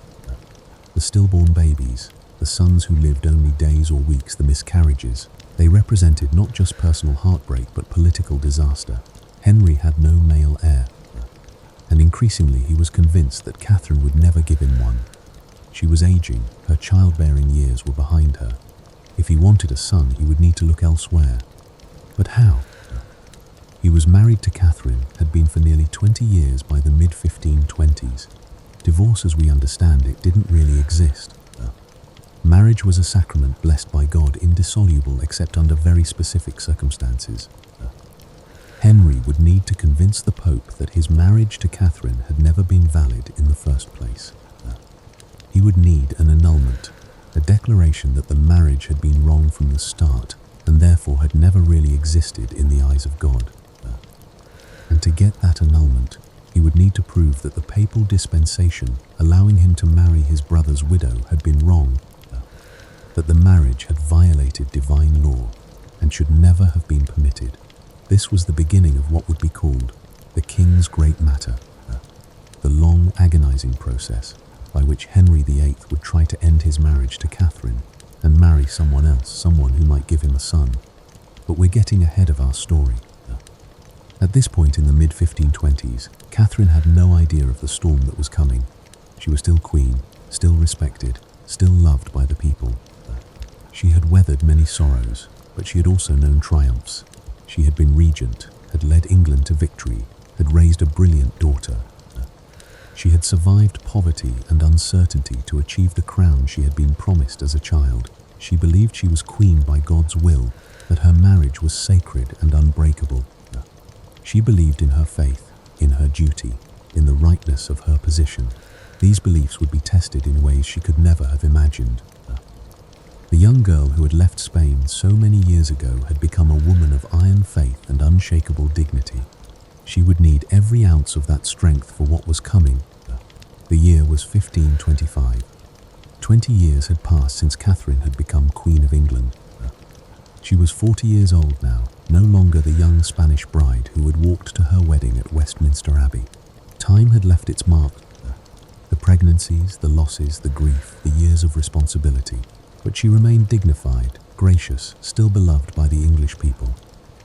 S1: the stillborn babies, the sons who lived only days or weeks, the miscarriages, they represented not just personal heartbreak but political disaster. Henry had no male heir, and increasingly he was convinced that Catherine would never give him one. She was aging, her childbearing years were behind her. If he wanted a son, he would need to look elsewhere. But how? He was married to Catherine, had been for nearly 20 years by the mid-1520s. Divorce, as we understand it, didn't really exist. Marriage was a sacrament blessed by God, indissoluble except under very specific circumstances. Henry would need to convince the Pope that his marriage to Catherine had never been valid in the first place. He would need an annulment, a declaration that the marriage had been wrong from the start and therefore had never really existed in the eyes of God. And to get that annulment, he would need to prove that the papal dispensation allowing him to marry his brother's widow had been wrong, that the marriage had violated divine law and should never have been permitted. This was the beginning of what would be called the King's Great Matter, the long, agonizing process by which Henry VIII would try to end his marriage to Catherine and marry someone else, someone who might give him a son. But we're getting ahead of our story. At this point in the mid-1520s, Catherine had no idea of the storm that was coming. She was still queen, still respected, still loved by the people. She had weathered many sorrows, but she had also known triumphs. She had been regent, had led England to victory, had raised a brilliant daughter. She had survived poverty and uncertainty to achieve the crown she had been promised as a child. She believed she was queen by God's will, that her marriage was sacred and unbreakable. She believed in her faith, in her duty, in the rightness of her position. These beliefs would be tested in ways she could never have imagined. The young girl who had left Spain so many years ago had become a woman of iron faith and unshakable dignity. She would need every ounce of that strength for what was coming. The year was 1525. 20 years had passed since Catherine had become Queen of England. She was 40 years old now, no longer the young Spanish bride who had walked to her wedding at Westminster Abbey. Time had left its mark. The pregnancies, the losses, the grief, the years of responsibility. But she remained dignified, gracious, still beloved by the English people.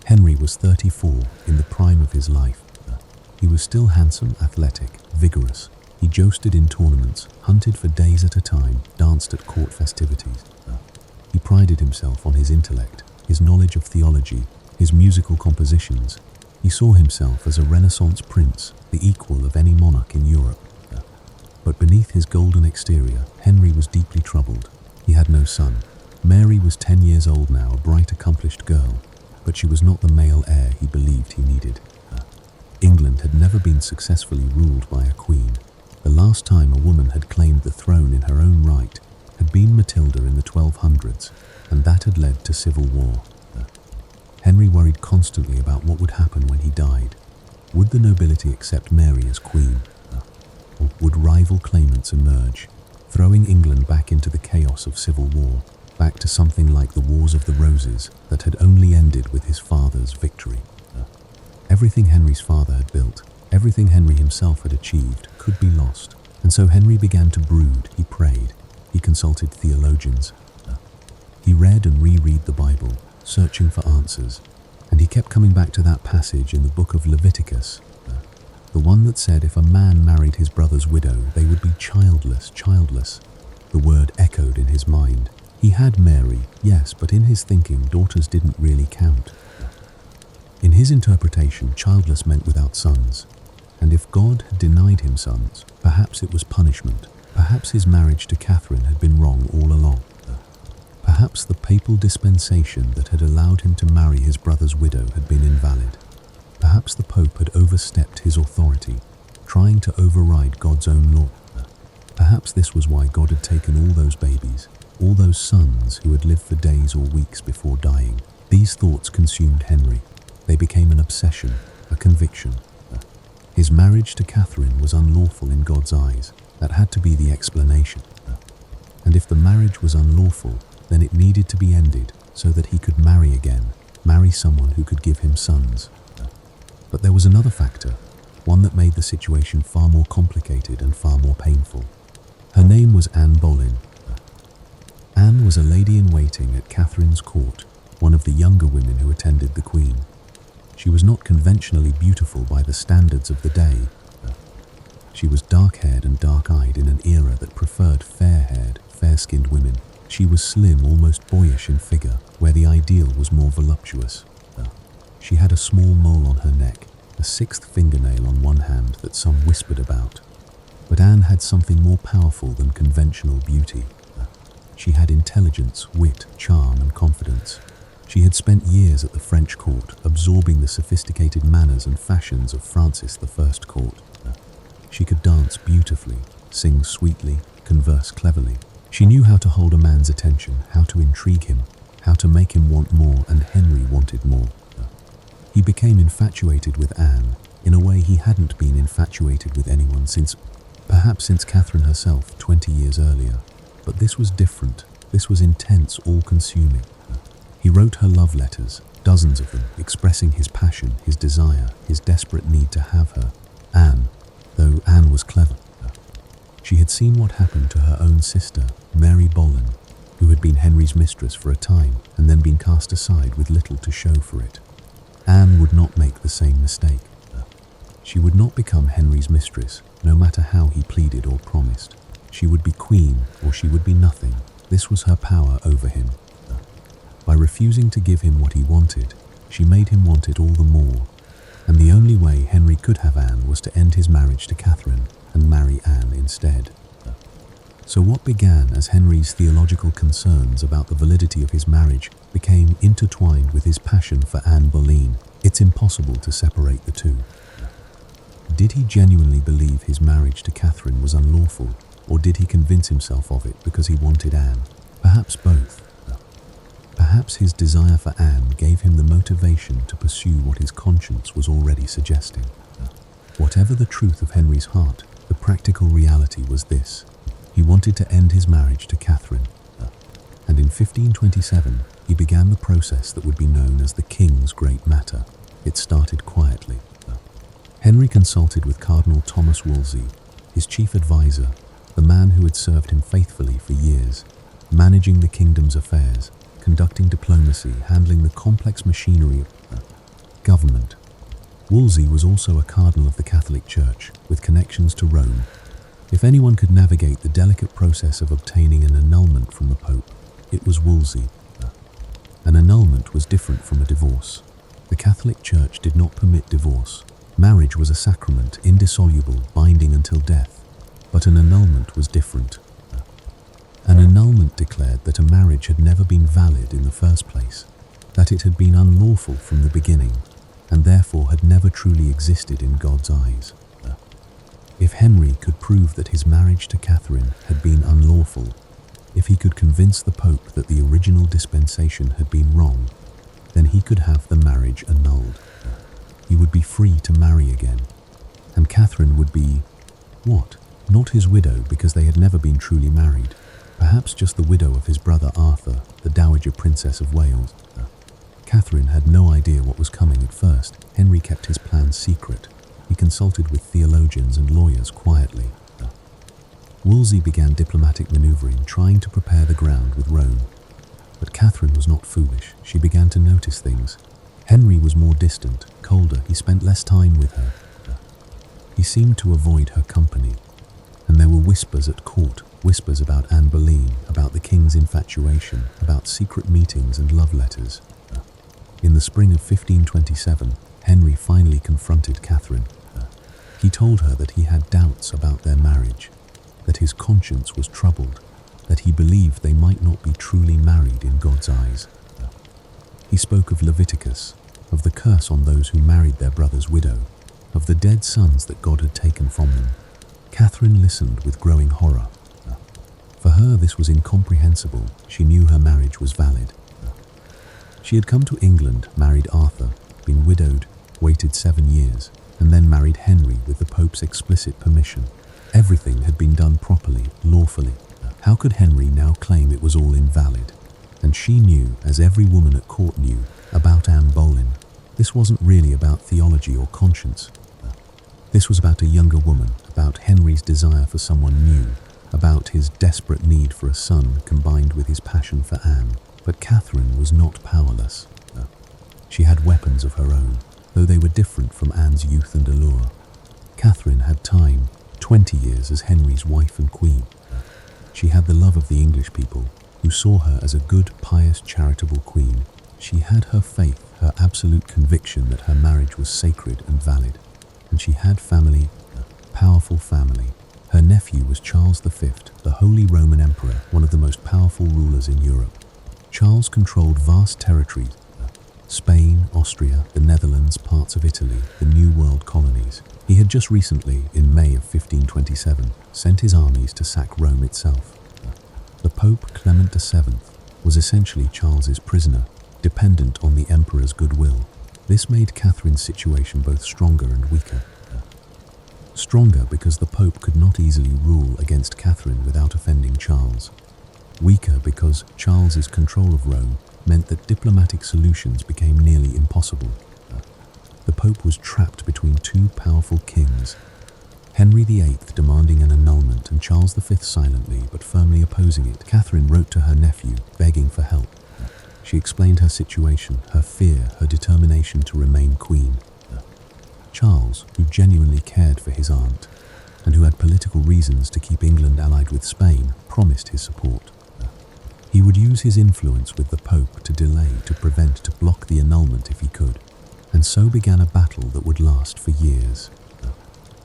S1: Henry was 34, in the prime of his life. He was still handsome, athletic, vigorous. He jousted in tournaments, hunted for days at a time, danced at court festivities. He prided himself on his intellect, his knowledge of theology, his musical compositions. He saw himself as a Renaissance prince, the equal of any monarch in Europe. But beneath his golden exterior, Henry was deeply troubled. He had no son. Mary was 10 years old now, a bright, accomplished girl, but she was not the male heir he believed he needed. England had never been successfully ruled by a queen. The last time a woman had claimed the throne in her own right had been Matilda in the 1200s, and that had led to civil war. Henry worried constantly about what would happen when he died. Would the nobility accept Mary as queen? Or would rival claimants emerge, throwing England back into the chaos of civil war, back to something like the Wars of the Roses that had only ended with his father's victory? Everything Henry's father had built, everything Henry himself had achieved, could be lost. And so Henry began to brood. He prayed. He consulted theologians. He read and reread the Bible, searching for answers. And he kept coming back to that passage in the book of Leviticus, the one that said if a man married his brother's widow, they would be childless. The word echoed in his mind. He had Mary, yes, but in his thinking, daughters didn't really count. In his interpretation, childless meant without sons. And if God had denied him sons, perhaps it was punishment. Perhaps his marriage to Catherine had been wrong all along. Perhaps the papal dispensation that had allowed him to marry his brother's widow had been invalid. Perhaps the Pope had overstepped his authority, trying to override God's own law. Perhaps this was why God had taken all those babies, all those sons who had lived for days or weeks before dying. These thoughts consumed Henry. They became an obsession, a conviction. His marriage to Catherine was unlawful in God's eyes. That had to be the explanation. And if the marriage was unlawful, then it needed to be ended so that he could marry again, marry someone who could give him sons. But there was another factor, one that made the situation far more complicated and far more painful. Her name was Anne Boleyn. Anne was a lady-in-waiting at Catherine's court, one of the younger women who attended the Queen. She was not conventionally beautiful by the standards of the day. She was dark-haired and dark-eyed in an era that preferred fair-haired, fair-skinned women. She was slim, almost boyish in figure, where the ideal was more voluptuous. She had a small mole on her neck, a sixth fingernail on one hand that some whispered about. But Anne had something more powerful than conventional beauty. She had intelligence, wit, charm, and confidence. She had spent years at the French court, absorbing the sophisticated manners and fashions of Francis I court. She could dance beautifully, sing sweetly, converse cleverly. She knew how to hold a man's attention, how to intrigue him, how to make him want more, and Henry wanted more. He became infatuated with Anne in a way he hadn't been infatuated with anyone perhaps since Catherine herself 20 years earlier. But this was different. This was intense, all-consuming. He wrote her love letters, dozens of them, expressing his passion, his desire, his desperate need to have her. Though Anne was clever. She had seen what happened to her own sister, Mary Boleyn, who had been Henry's mistress for a time and then been cast aside with little to show for it. Anne would not make the same mistake. She would not become Henry's mistress, no matter how he pleaded or promised. She would be queen, or she would be nothing. This was her power over him. By refusing to give him what he wanted, she made him want it all the more. And the only way Henry could have Anne was to end his marriage to Catherine and marry Anne instead. So what began as Henry's theological concerns about the validity of his marriage became intertwined with his passion for Anne Boleyn. It's impossible to separate the two. Did he genuinely believe his marriage to Catherine was unlawful, or did he convince himself of it because he wanted Anne? Perhaps both. Perhaps his desire for Anne gave him the motivation to pursue what his conscience was already suggesting. Whatever the truth of Henry's heart, the practical reality was this. He wanted to end his marriage to Catherine. And in 1527, he began the process that would be known as the King's Great Matter. It started quietly. Henry consulted with Cardinal Thomas Wolsey, his chief advisor, the man who had served him faithfully for years, managing the kingdom's affairs, conducting diplomacy, handling the complex machinery of government. Wolsey was also a cardinal of the Catholic Church, with connections to Rome. If anyone could navigate the delicate process of obtaining an annulment from the Pope, it was Wolsey. An annulment was different from a divorce. The Catholic Church did not permit divorce. Marriage was a sacrament, indissoluble, binding until death. But an annulment was different. An annulment declared that a marriage had never been valid in the first place, that it had been unlawful from the beginning, and therefore had never truly existed in God's eyes. If Henry could prove that his marriage to Catherine had been unlawful, if he could convince the Pope that the original dispensation had been wrong, then he could have the marriage annulled. He would be free to marry again, and Catherine would be, what? Not his widow, because they had never been truly married. Perhaps just the widow of his brother Arthur, the Dowager Princess of Wales. Catherine had no idea what was coming at first. Henry kept his plans secret. He consulted with theologians and lawyers quietly. Wolsey began diplomatic maneuvering, trying to prepare the ground with Rome. But Catherine was not foolish. She began to notice things. Henry was more distant, colder. He spent less time with her. He seemed to avoid her company. And there were whispers at court, whispers about Anne Boleyn, about the king's infatuation, about secret meetings and love letters. In the spring of 1527, Henry finally confronted Catherine. He told her that he had doubts about their marriage, that his conscience was troubled, that he believed they might not be truly married in God's eyes. He spoke of Leviticus, of the curse on those who married their brother's widow, of the dead sons that God had taken from them. Catherine listened with growing horror. For her, this was incomprehensible. She knew her marriage was valid. She had come to England, married Arthur, been widowed, waited 7 years, and then married Henry with the Pope's explicit permission. Everything had been done properly, lawfully. How could Henry now claim it was all invalid? And she knew, as every woman at court knew, about Anne Boleyn. This wasn't really about theology or conscience. This was about a younger woman, about Henry's desire for someone new, about his desperate need for a son combined with his passion for Anne. But Catherine was not powerless. She had weapons of her own, though they were different from Anne's youth and allure. Catherine had time, 20 years as Henry's wife and queen. She had the love of the English people, who saw her as a good, pious, charitable queen. She had her faith, her absolute conviction that her marriage was sacred and valid. And she had family, a powerful family. Her nephew was Charles V, the Holy Roman Emperor, one of the most powerful rulers in Europe. Charles controlled vast territories, Spain, Austria, the Netherlands, parts of Italy, the New World colonies. He had just recently, in May of 1527, sent his armies to sack Rome itself. The Pope, Clement VII, was essentially Charles's prisoner, dependent on the emperor's goodwill. This made Catherine's situation both stronger and weaker. Stronger because the Pope could not easily rule against Catherine without offending Charles. Weaker because Charles's control of Rome meant that diplomatic solutions became nearly impossible. The Pope was trapped between two powerful kings, Henry VIII demanding an annulment and Charles V silently but firmly opposing it. Catherine wrote to her nephew, begging for help. She explained her situation, her fear, her determination to remain queen. Charles, who genuinely cared for his aunt, and who had political reasons to keep England allied with Spain, promised his support. He would use his influence with the Pope to delay, to prevent, to block the annulment if he could. And so began a battle that would last for years.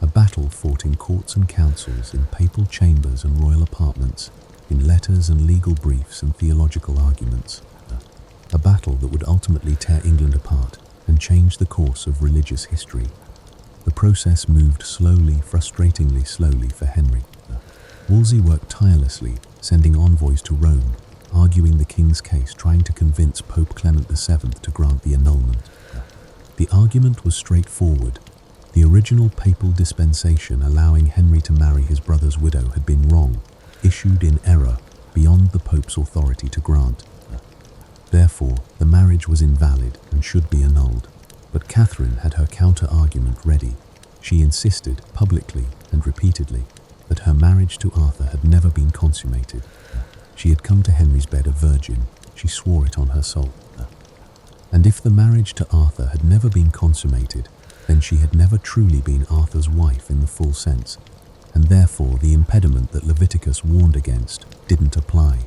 S1: A battle fought in courts and councils, in papal chambers and royal apartments, in letters and legal briefs and theological arguments. A battle that would ultimately tear England apart and change the course of religious history. The process moved slowly, frustratingly slowly for Henry. Wolsey worked tirelessly, sending envoys to Rome, arguing the king's case, trying to convince Pope Clement VII to grant the annulment. The argument was straightforward. The original papal dispensation allowing Henry to marry his brother's widow had been wrong, issued in error, beyond the Pope's authority to grant. Therefore, the marriage was invalid and should be annulled. But Catherine had her counter-argument ready. She insisted, publicly and repeatedly, that her marriage to Arthur had never been consummated. She had come to Henry's bed a virgin. She swore it on her soul. And if the marriage to Arthur had never been consummated, then she had never truly been Arthur's wife in the full sense, and therefore the impediment that Leviticus warned against didn't apply.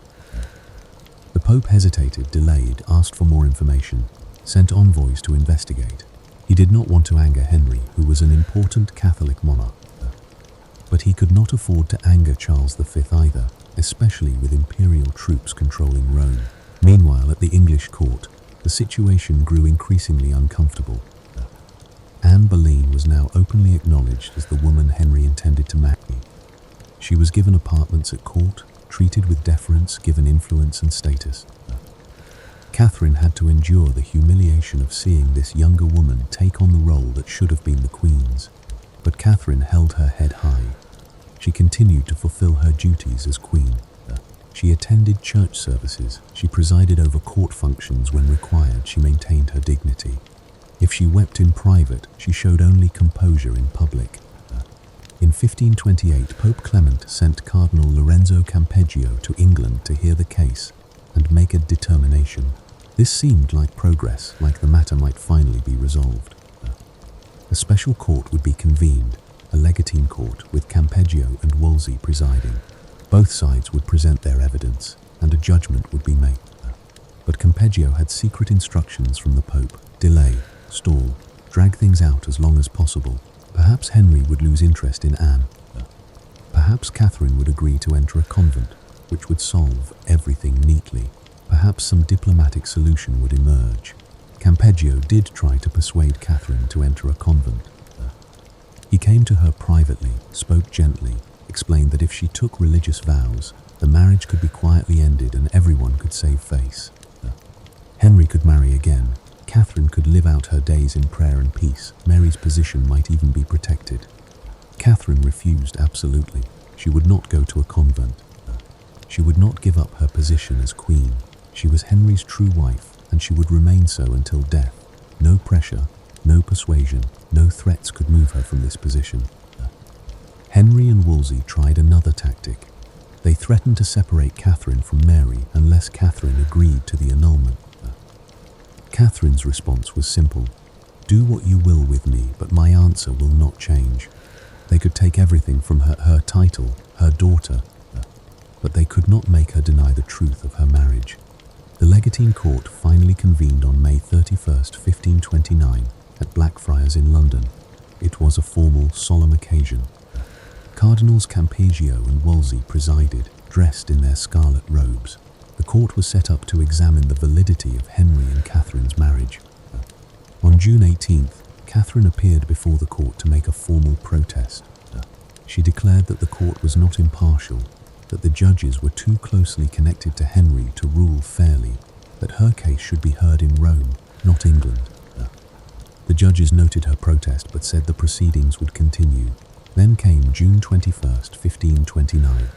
S1: The Pope hesitated, delayed, asked for more information, sent envoys to investigate. He did not want to anger Henry, who was an important Catholic monarch. But he could not afford to anger Charles V either, especially with imperial troops controlling Rome. Meanwhile, at the English court, the situation grew increasingly uncomfortable. Anne Boleyn was now openly acknowledged as the woman Henry intended to marry. She was given apartments at court, treated with deference, given influence and status. Catherine had to endure the humiliation of seeing this younger woman take on the role that should have been the Queen's. But Catherine held her head high. She continued to fulfill her duties as Queen. She attended church services. She presided over court functions when required. She maintained her dignity. If she wept in private, she showed only composure in public. In 1528, Pope Clement sent Cardinal Lorenzo Campeggio to England to hear the case and make a determination. This seemed like progress, like the matter might finally be resolved. A special court would be convened, a legatine court with Campeggio and Wolsey presiding. Both sides would present their evidence, and a judgment would be made. But Campeggio had secret instructions from the Pope: delay, stall, drag things out as long as possible. Perhaps Henry would lose interest in Anne. Perhaps Catherine would agree to enter a convent, which would solve everything neatly. Perhaps some diplomatic solution would emerge. Campeggio did try to persuade Catherine to enter a convent. He came to her privately, spoke gently, explained that if she took religious vows, the marriage could be quietly ended and everyone could save face. Henry could marry again. Catherine could live out her days in prayer and peace. Mary's position might even be protected. Catherine refused absolutely. She would not go to a convent. She would not give up her position as queen. She was Henry's true wife, and she would remain so until death. No pressure, no persuasion, no threats could move her from this position. Henry and Wolsey tried another tactic. They threatened to separate Catherine from Mary unless Catherine agreed to the annulment. Catherine's response was simple. Do what you will with me, but my answer will not change. They could take everything from her title, her daughter, but they could not make her deny the truth of her marriage. The Legatine Court finally convened on May 31st, 1529, at Blackfriars in London. It was a formal, solemn occasion. Cardinals Campeggio and Wolsey presided, dressed in their scarlet robes. The court was set up to examine the validity of Henry and Catherine's marriage. On June 18th, Catherine appeared before the court to make a formal protest. She declared that the court was not impartial, that the judges were too closely connected to Henry to rule fairly, that her case should be heard in Rome, not England. The judges noted her protest but said the proceedings would continue. Then came June 21st, 1529.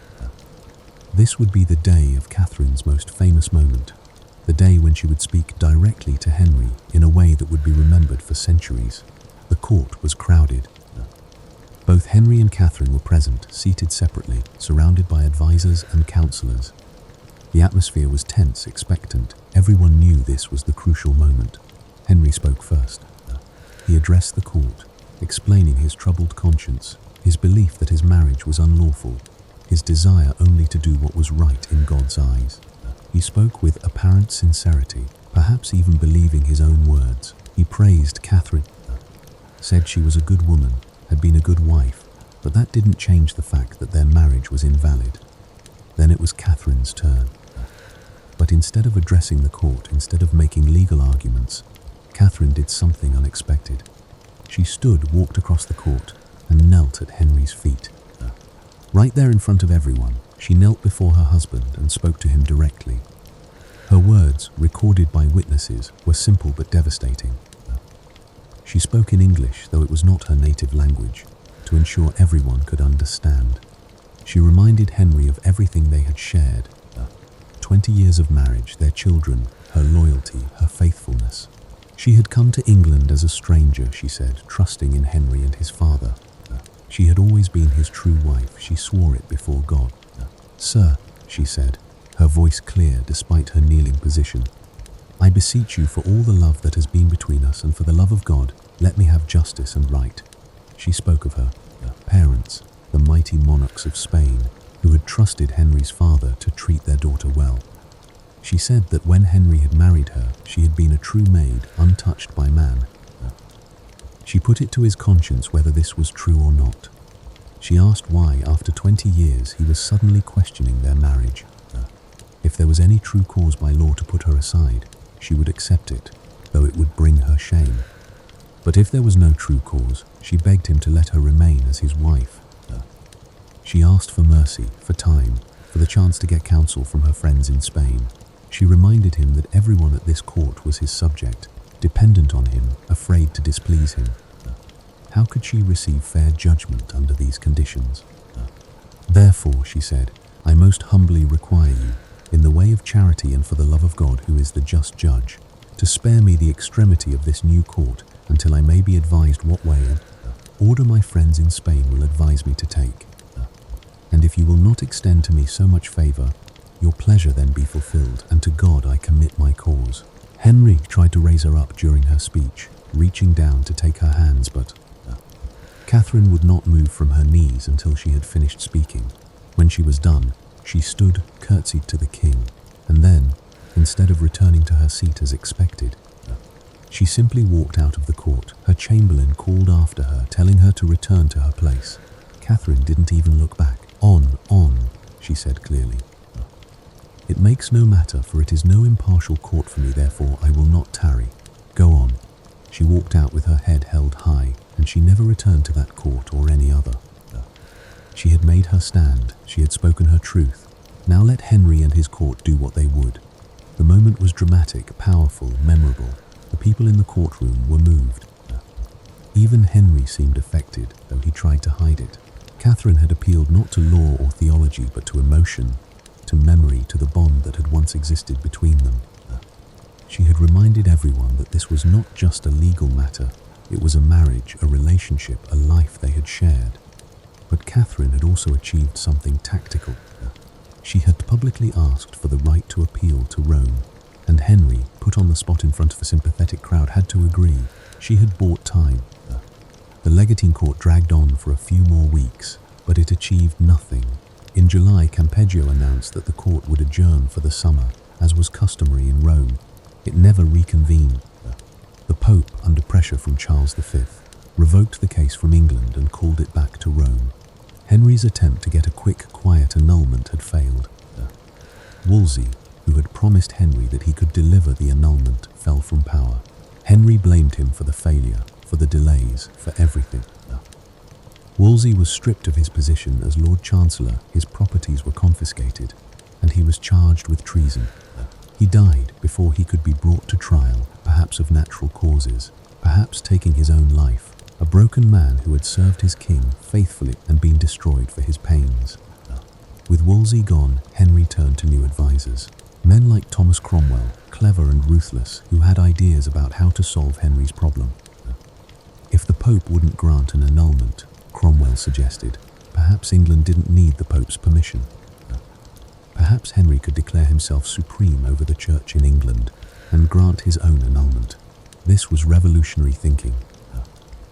S1: This would be the day of Catherine's most famous moment, the day when she would speak directly to Henry in a way that would be remembered for centuries. The court was crowded. Both Henry and Catherine were present, seated separately, surrounded by advisors and counselors. The atmosphere was tense, expectant. Everyone knew this was the crucial moment. Henry spoke first. He addressed the court, explaining his troubled conscience, his belief that his marriage was unlawful, his desire only to do what was right in God's eyes. He spoke with apparent sincerity, perhaps even believing his own words. He praised Catherine, said she was a good woman, had been a good wife, but that didn't change the fact that their marriage was invalid. Then it was Catherine's turn. But instead of addressing the court, instead of making legal arguments, Catherine did something unexpected. She stood, walked across the court, and knelt at Henry's feet. Right there in front of everyone, she knelt before her husband and spoke to him directly. Her words, recorded by witnesses, were simple but devastating. She spoke in English, though it was not her native language, to ensure everyone could understand. She reminded Henry of everything they had shared, 20 years of marriage, their children, her loyalty, her faithfulness. She had come to England as a stranger, she said, trusting in Henry and his father. She had always been his true wife. She swore it before God. Sir, she said, her voice clear despite her kneeling position, I beseech you for all the love that has been between us and for the love of God, let me have justice and right. She spoke of her parents, the mighty monarchs of Spain, who had trusted Henry's father to treat their daughter well. She said that when Henry had married her, she had been a true maid, untouched by man. She put it to his conscience whether this was true or not. She asked why, after 20 years, he was suddenly questioning their marriage. If there was any true cause by law to put her aside, she would accept it, though it would bring her shame. But if there was no true cause, she begged him to let her remain as his wife. She asked for mercy, for time, for the chance to get counsel from her friends in Spain. She reminded him that everyone at this court was his subject, dependent on him, afraid to displease him. How could she receive fair judgment under these conditions? Therefore, she said, I most humbly require you, in the way of charity and for the love of God who is the just judge, to spare me the extremity of this new court until I may be advised what way order my friends in Spain will advise me to take. And if you will not extend to me so much favour, your pleasure then be fulfilled, and to God I commit my cause. Henry tried to raise her up during her speech, reaching down to take her hands, but Catherine would not move from her knees until she had finished speaking. When she was done, she stood, curtsied to the king, and then, instead of returning to her seat as expected, She simply walked out of the court. Her chamberlain called after her, telling her to return to her place. Catherine didn't even look back. On, she said clearly. It makes no matter, for it is no impartial court for me, therefore I will not tarry. Go on. She walked out with her head held high, and she never returned to that court or any other. She had made her stand. She had spoken her truth. Now let Henry and his court do what they would. The moment was dramatic, powerful, memorable. The people in the courtroom were moved. Even Henry seemed affected, though he tried to hide it. Catherine had appealed not to law or theology, but to emotion, to memory, to the bond that had once existed between them. She had reminded everyone that this was not just a legal matter. It was a marriage, a relationship, a life they had shared. But Catherine had also achieved something tactical. She had publicly asked for the right to appeal to Rome, and Henry, put on the spot in front of a sympathetic crowd, had to agree. She had bought time. The legatine court dragged on for a few more weeks, but it achieved nothing. In July, Campeggio announced that the court would adjourn for the summer, as was customary in Rome. It never reconvened. The Pope, under pressure from Charles V, revoked the case from England and called it back to Rome. Henry's attempt to get a quick, quiet annulment had failed. Wolsey, who had promised Henry that he could deliver the annulment, fell from power. Henry blamed him for the failure, for the delays, for everything. Wolsey was stripped of his position as Lord Chancellor, his properties were confiscated, and he was charged with treason. He died before he could be brought to trial, perhaps of natural causes, perhaps taking his own life, a broken man who had served his king faithfully and been destroyed for his pains. With Wolsey gone, Henry turned to new advisors. Men like Thomas Cromwell, clever and ruthless, who had ideas about how to solve Henry's problem. If the Pope wouldn't grant an annulment, Cromwell suggested, perhaps England didn't need the Pope's permission. Perhaps Henry could declare himself supreme over the Church in England and grant his own annulment. This was revolutionary thinking.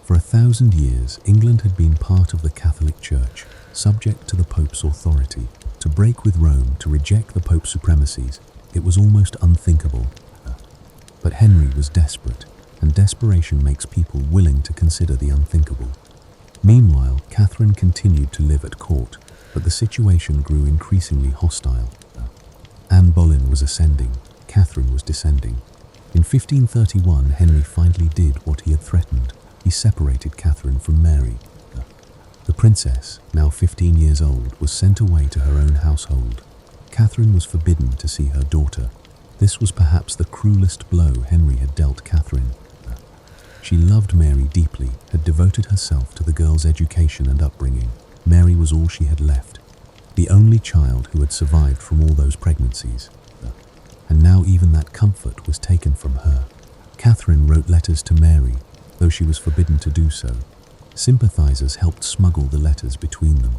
S1: For 1,000 years, England had been part of the Catholic Church, subject to the Pope's authority. To break with Rome, to reject the Pope's supremacies, it was almost unthinkable. But Henry was desperate, and desperation makes people willing to consider the unthinkable. Meanwhile, Catherine continued to live at court, but the situation grew increasingly hostile. Anne Boleyn was ascending, Catherine was descending. In 1531, Henry finally did what he had threatened. He separated Catherine from Mary. The princess, now 15 years old, was sent away to her own household. Catherine was forbidden to see her daughter. This was perhaps the cruelest blow Henry had dealt Catherine. She loved Mary deeply, had devoted herself to the girl's education and upbringing. Mary was all she had left, the only child who had survived from all those pregnancies. And now even that comfort was taken from her. Catherine wrote letters to Mary, though she was forbidden to do so. Sympathizers helped smuggle the letters between them.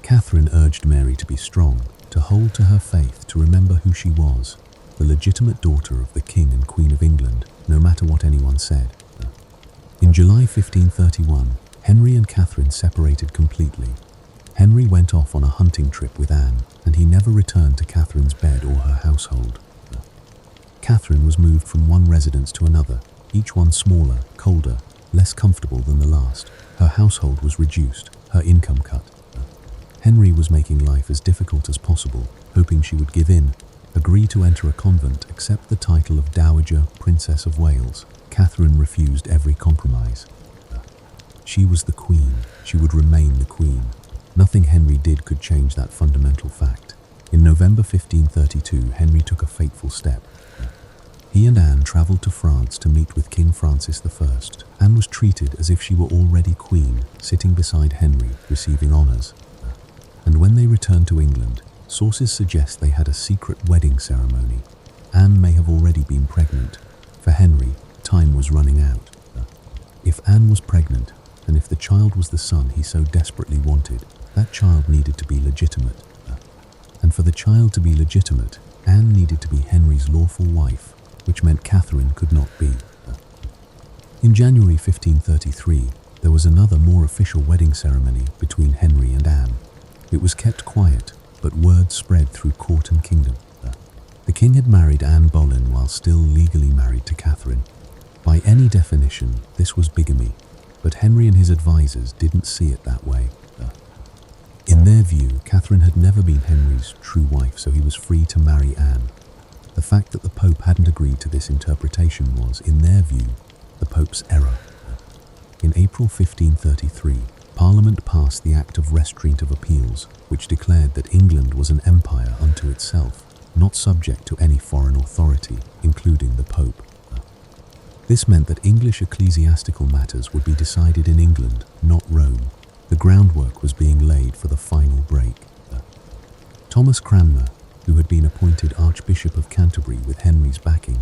S1: Catherine urged Mary to be strong, to hold to her faith, to remember who she was, the legitimate daughter of the King and Queen of England, no matter what anyone said. In July 1531, Henry and Catherine separated completely. Henry went off on a hunting trip with Anne, and he never returned to Catherine's bed or her household. Catherine was moved from one residence to another, each one smaller, colder, less comfortable than the last. Her household was reduced, her income cut. Henry was making life as difficult as possible, hoping she would give in, agree to enter a convent, accept the title of Dowager Princess of Wales. Catherine refused every compromise. She was the queen. She would remain the queen. Nothing Henry did could change that fundamental fact. In November 1532, Henry took a fateful step. He and Anne travelled to France to meet with King Francis I. Anne was treated as if she were already queen, sitting beside Henry, receiving honours. And when they returned to England, sources suggest they had a secret wedding ceremony. Anne may have already been pregnant. For Henry, time was running out. If Anne was pregnant, and if the child was the son he so desperately wanted, that child needed to be legitimate. And for the child to be legitimate, Anne needed to be Henry's lawful wife, which meant Catherine could not be. In January 1533, there was another more official wedding ceremony between Henry and Anne. It was kept quiet, but word spread through court and kingdom. The king had married Anne Boleyn while still legally married to Catherine. By any definition, this was bigamy, but Henry and his advisors didn't see it that way. In their view, Catherine had never been Henry's true wife, so he was free to marry Anne. The fact that the Pope hadn't agreed to this interpretation was, in their view, the Pope's error. In April 1533, Parliament passed the Act of Restraint of Appeals, which declared that England was an empire unto itself, not subject to any foreign authority, including the Pope. This meant that English ecclesiastical matters would be decided in England, not Rome. The groundwork was being laid for the final break. Thomas Cranmer, who had been appointed Archbishop of Canterbury with Henry's backing,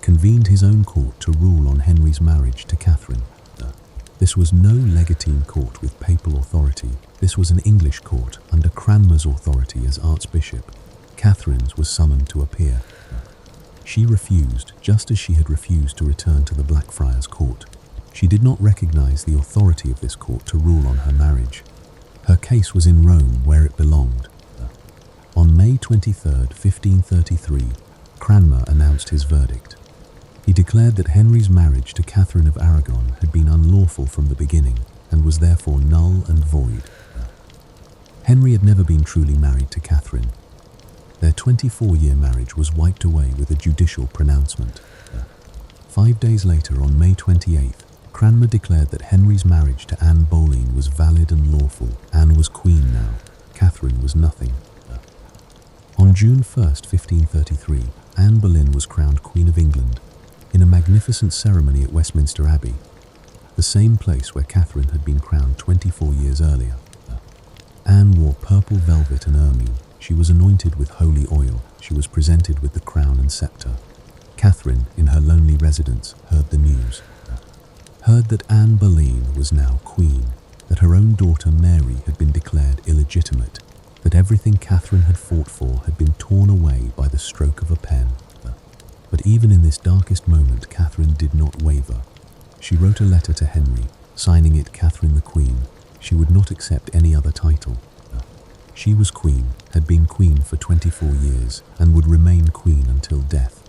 S1: convened his own court to rule on Henry's marriage to Catherine. This was no legatine court with papal authority. This was an English court under Cranmer's authority as Archbishop. Catherine's was summoned to appear. She refused, just as she had refused to return to the Blackfriars Court. She did not recognize the authority of this court to rule on her marriage. Her case was in Rome, where it belonged. On May 23, 1533, Cranmer announced his verdict. He declared that Henry's marriage to Catherine of Aragon had been unlawful from the beginning and was therefore null and void. Henry had never been truly married to Catherine. Their 24-year marriage was wiped away with a judicial pronouncement. 5 days later, on May 28th, Cranmer declared that Henry's marriage to Anne Boleyn was valid and lawful. Anne was queen now. Catherine was nothing. On June 1st, 1533, Anne Boleyn was crowned Queen of England in a magnificent ceremony at Westminster Abbey, the same place where Catherine had been crowned 24 years earlier. Anne wore purple velvet and ermine. She was anointed with holy oil. She was presented with the crown and scepter. Catherine, in her lonely residence, heard the news. Heard that Anne Boleyn was now queen, that her own daughter Mary had been declared illegitimate, that everything Catherine had fought for had been torn away by the stroke of a pen. But even in this darkest moment, Catherine did not waver. She wrote a letter to Henry, signing it Catherine the Queen. She would not accept any other title. She was queen, had been queen for 24 years, and would remain queen until death.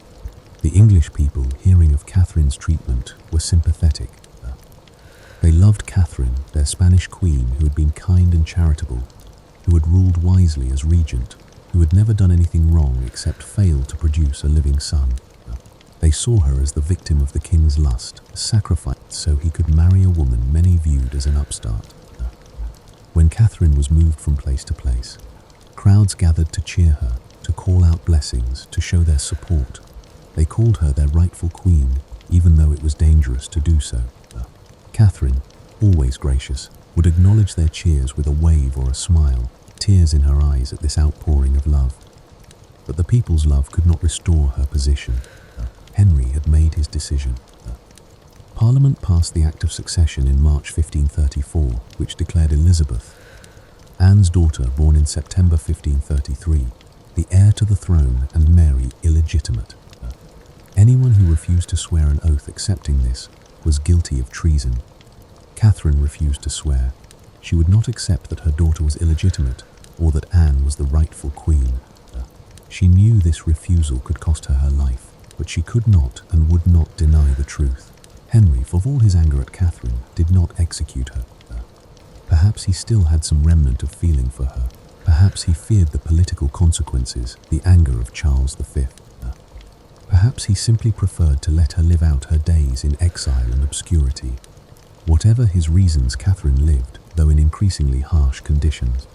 S1: The English people, hearing of Catherine's treatment, were sympathetic. They loved Catherine, their Spanish queen, who had been kind and charitable, who had ruled wisely as regent, who had never done anything wrong except fail to produce a living son. They saw her as the victim of the king's lust, sacrificed so he could marry a woman many viewed as an upstart. When Catherine was moved from place to place, crowds gathered to cheer her, to call out blessings, to show their support. They called her their rightful queen, even though it was dangerous to do so. Catherine, always gracious, would acknowledge their cheers with a wave or a smile, tears in her eyes at this outpouring of love. But the people's love could not restore her position. Henry had made his decision. Parliament passed the Act of Succession in March 1534, which declared Elizabeth, Anne's daughter born in September 1533, the heir to the throne, and Mary illegitimate. Anyone who refused to swear an oath accepting this was guilty of treason. Catherine refused to swear. She would not accept that her daughter was illegitimate or that Anne was the rightful queen. She knew this refusal could cost her her life, but she could not and would not deny the truth. Henry, for all his anger at Catherine, did not execute her. Perhaps he still had some remnant of feeling for her. Perhaps he feared the political consequences, the anger of Charles V. Perhaps he simply preferred to let her live out her days in exile and obscurity. Whatever his reasons, Catherine lived, though in increasingly harsh conditions.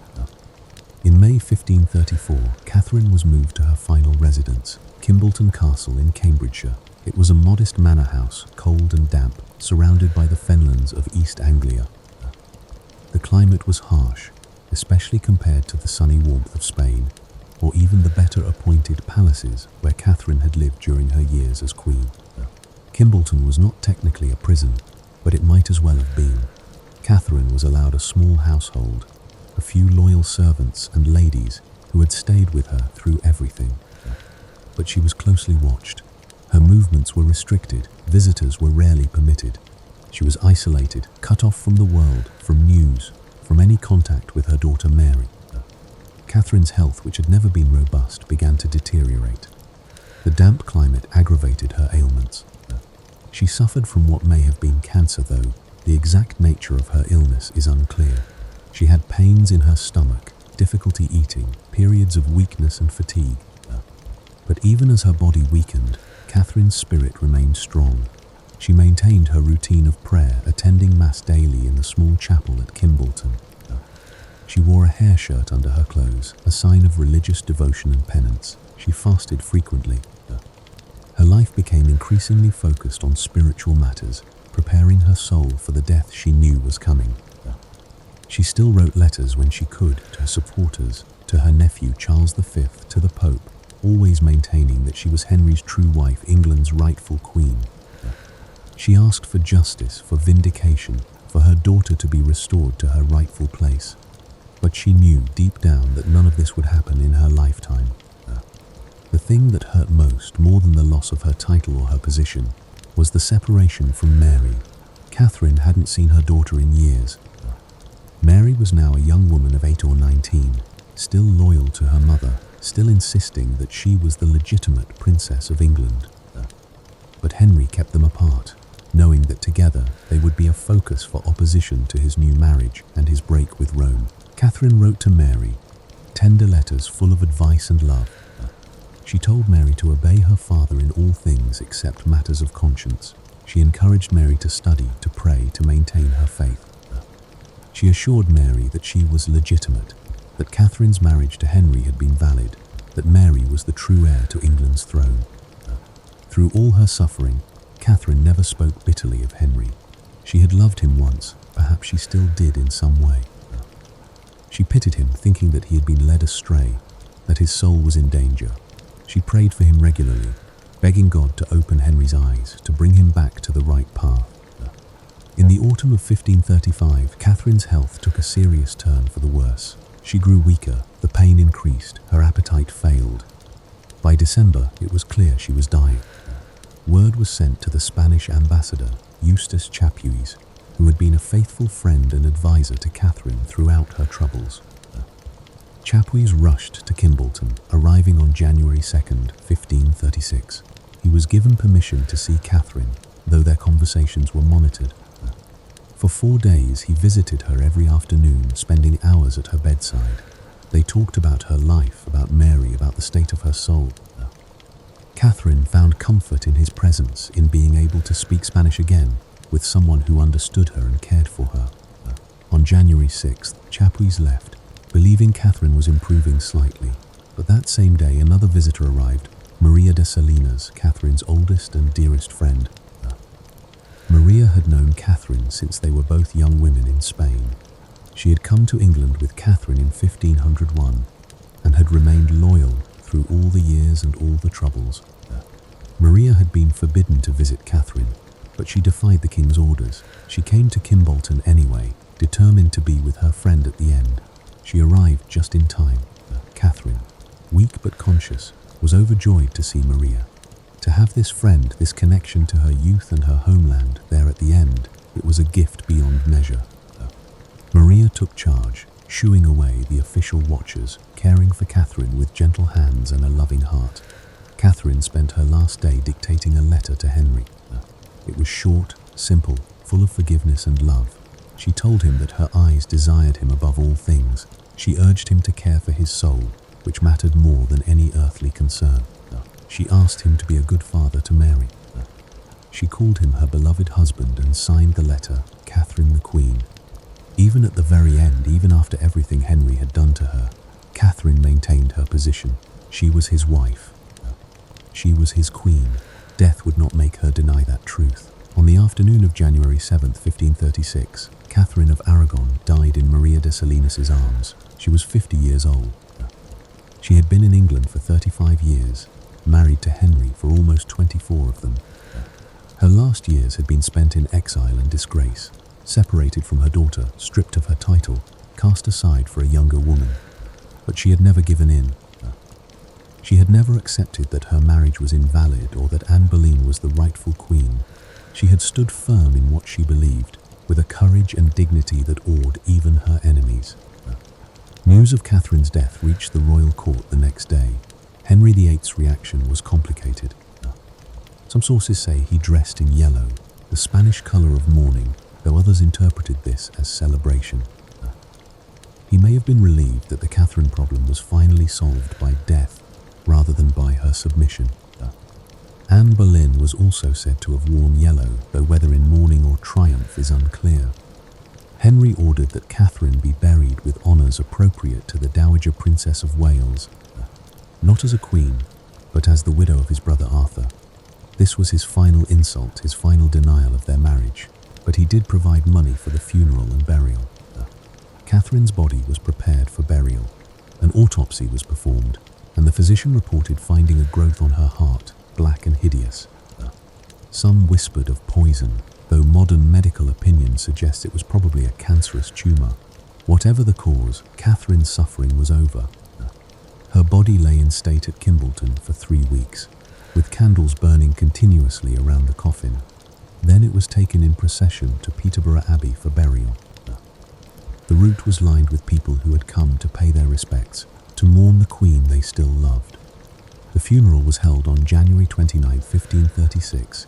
S1: In May 1534, Catherine was moved to her final residence, Kimbolton Castle in Cambridgeshire. It was a modest manor house, cold and damp, surrounded by the fenlands of East Anglia. The climate was harsh, especially compared to the sunny warmth of Spain, or even the better appointed palaces where Catherine had lived during her years as queen. Kimbolton was not technically a prison, but it might as well have been. Catherine was allowed a small household, a few loyal servants and ladies who had stayed with her through everything. But she was closely watched. Her movements were restricted, visitors were rarely permitted. She was isolated, cut off from the world, from news, from any contact with her daughter Mary. Catherine's health, which had never been robust, began to deteriorate. The damp climate aggravated her ailments. She suffered from what may have been cancer, though the exact nature of her illness is unclear. She had pains in her stomach, difficulty eating, periods of weakness and fatigue. But even as her body weakened, Catherine's spirit remained strong. She maintained her routine of prayer, attending Mass daily in the small chapel at Kimbolton. She wore a hair shirt under her clothes, a sign of religious devotion and penance. She fasted frequently. Her life became increasingly focused on spiritual matters, preparing her soul for the death she knew was coming. She still wrote letters when she could to her supporters, to her nephew Charles V, to the Pope, always maintaining that she was Henry's true wife, England's rightful queen. She asked for justice, for vindication, for her daughter to be restored to her rightful place. But she knew deep down that none of this would happen in her lifetime. The thing that hurt most, more than the loss of her title or her position, was the separation from Mary. Catherine hadn't seen her daughter in years. Mary was now a young woman of 8 or 19, still loyal to her mother, still insisting that she was the legitimate princess of England. But Henry kept them apart, knowing that together they would be a focus for opposition to his new marriage and his break with Rome. Catherine wrote to Mary, tender letters full of advice and love. She told Mary to obey her father in all things except matters of conscience. She encouraged Mary to study, to pray, to maintain her faith. She assured Mary that she was legitimate, that Catherine's marriage to Henry had been valid, that Mary was the true heir to England's throne. Through all her suffering, Catherine never spoke bitterly of Henry. She had loved him once, perhaps she still did in some way. She pitied him, thinking that he had been led astray, that his soul was in danger. She prayed for him regularly, begging God to open Henry's eyes, to bring him back to the right path. In the autumn of 1535, Catherine's health took a serious turn for the worse. She grew weaker, the pain increased, her appetite failed. By December, it was clear she was dying. Word was sent to the Spanish ambassador, Eustace Chapuis, who had been a faithful friend and advisor to Catherine throughout her troubles. Chapuis rushed to Kimbolton, arriving on January 2nd, 1536. He was given permission to see Catherine, though their conversations were monitored. For 4 days he visited her every afternoon, spending hours at her bedside. They talked about her life, about Mary, about the state of her soul. Catherine found comfort in his presence, in being able to speak Spanish again, with someone who understood her and cared for her. On January 6th, Chapuis left, believing Catherine was improving slightly. But that same day, another visitor arrived, Maria de Salinas, Catherine's oldest and dearest friend. Maria had known Catherine since they were both young women in Spain. She had come to England with Catherine in 1501 and had remained loyal through all the years and all the troubles. Maria had been forbidden to visit Catherine, but she defied the king's orders. She came to Kimbolton anyway, determined to be with her friend at the end. She arrived just in time. Catherine, weak but conscious, was overjoyed to see Maria. To have this friend, this connection to her youth and her homeland there at the end, it was a gift beyond measure. Maria took charge, shooing away the official watchers, caring for Catherine with gentle hands and a loving heart. Catherine spent her last day dictating a letter to Henry. It was short, simple, full of forgiveness and love. She told him that her eyes desired him above all things. She urged him to care for his soul, which mattered more than any earthly concern. She asked him to be a good father to Mary. She called him her beloved husband and signed the letter, Catherine the Queen. Even at the very end, even after everything Henry had done to her, Catherine maintained her position. She was his wife. She was his queen. Death would not make her deny that truth. On the afternoon of January 7th, 1536, Catherine of Aragon died in Maria de Salinas' arms. She was 50 years old. She had been in England for 35 years, married to Henry for almost 24 of them. Her last years had been spent in exile and disgrace, separated from her daughter, stripped of her title, cast aside for a younger woman. But she had never given in. She had never accepted that her marriage was invalid or that Anne Boleyn was the rightful queen. She had stood firm in what she believed, with a courage and dignity that awed even her enemies. News of Catherine's death reached the royal court the next day. Henry VIII's reaction was complicated. Some sources say he dressed in yellow, the Spanish color of mourning, though others interpreted this as celebration. He may have been relieved that the Catherine problem was finally solved by death rather than by her submission. Anne Boleyn was also said to have worn yellow, though whether in mourning or triumph is unclear. Henry ordered that Catherine be buried with honours appropriate to the Dowager Princess of Wales, not as a queen, but as the widow of his brother Arthur. This was his final insult, his final denial of their marriage, but he did provide money for the funeral and burial. Catherine's body was prepared for burial. An autopsy was performed, and the physician reported finding a growth on her heart, black and hideous. Some whispered of poison, though modern medical opinion suggests it was probably a cancerous tumour. Whatever the cause, Catherine's suffering was over. Her body lay in state at Kimbolton for 3 weeks, with candles burning continuously around the coffin. Then it was taken in procession to Peterborough Abbey for burial. The route was lined with people who had come to pay their respects, to mourn the Queen they still loved. The funeral was held on January 29, 1536.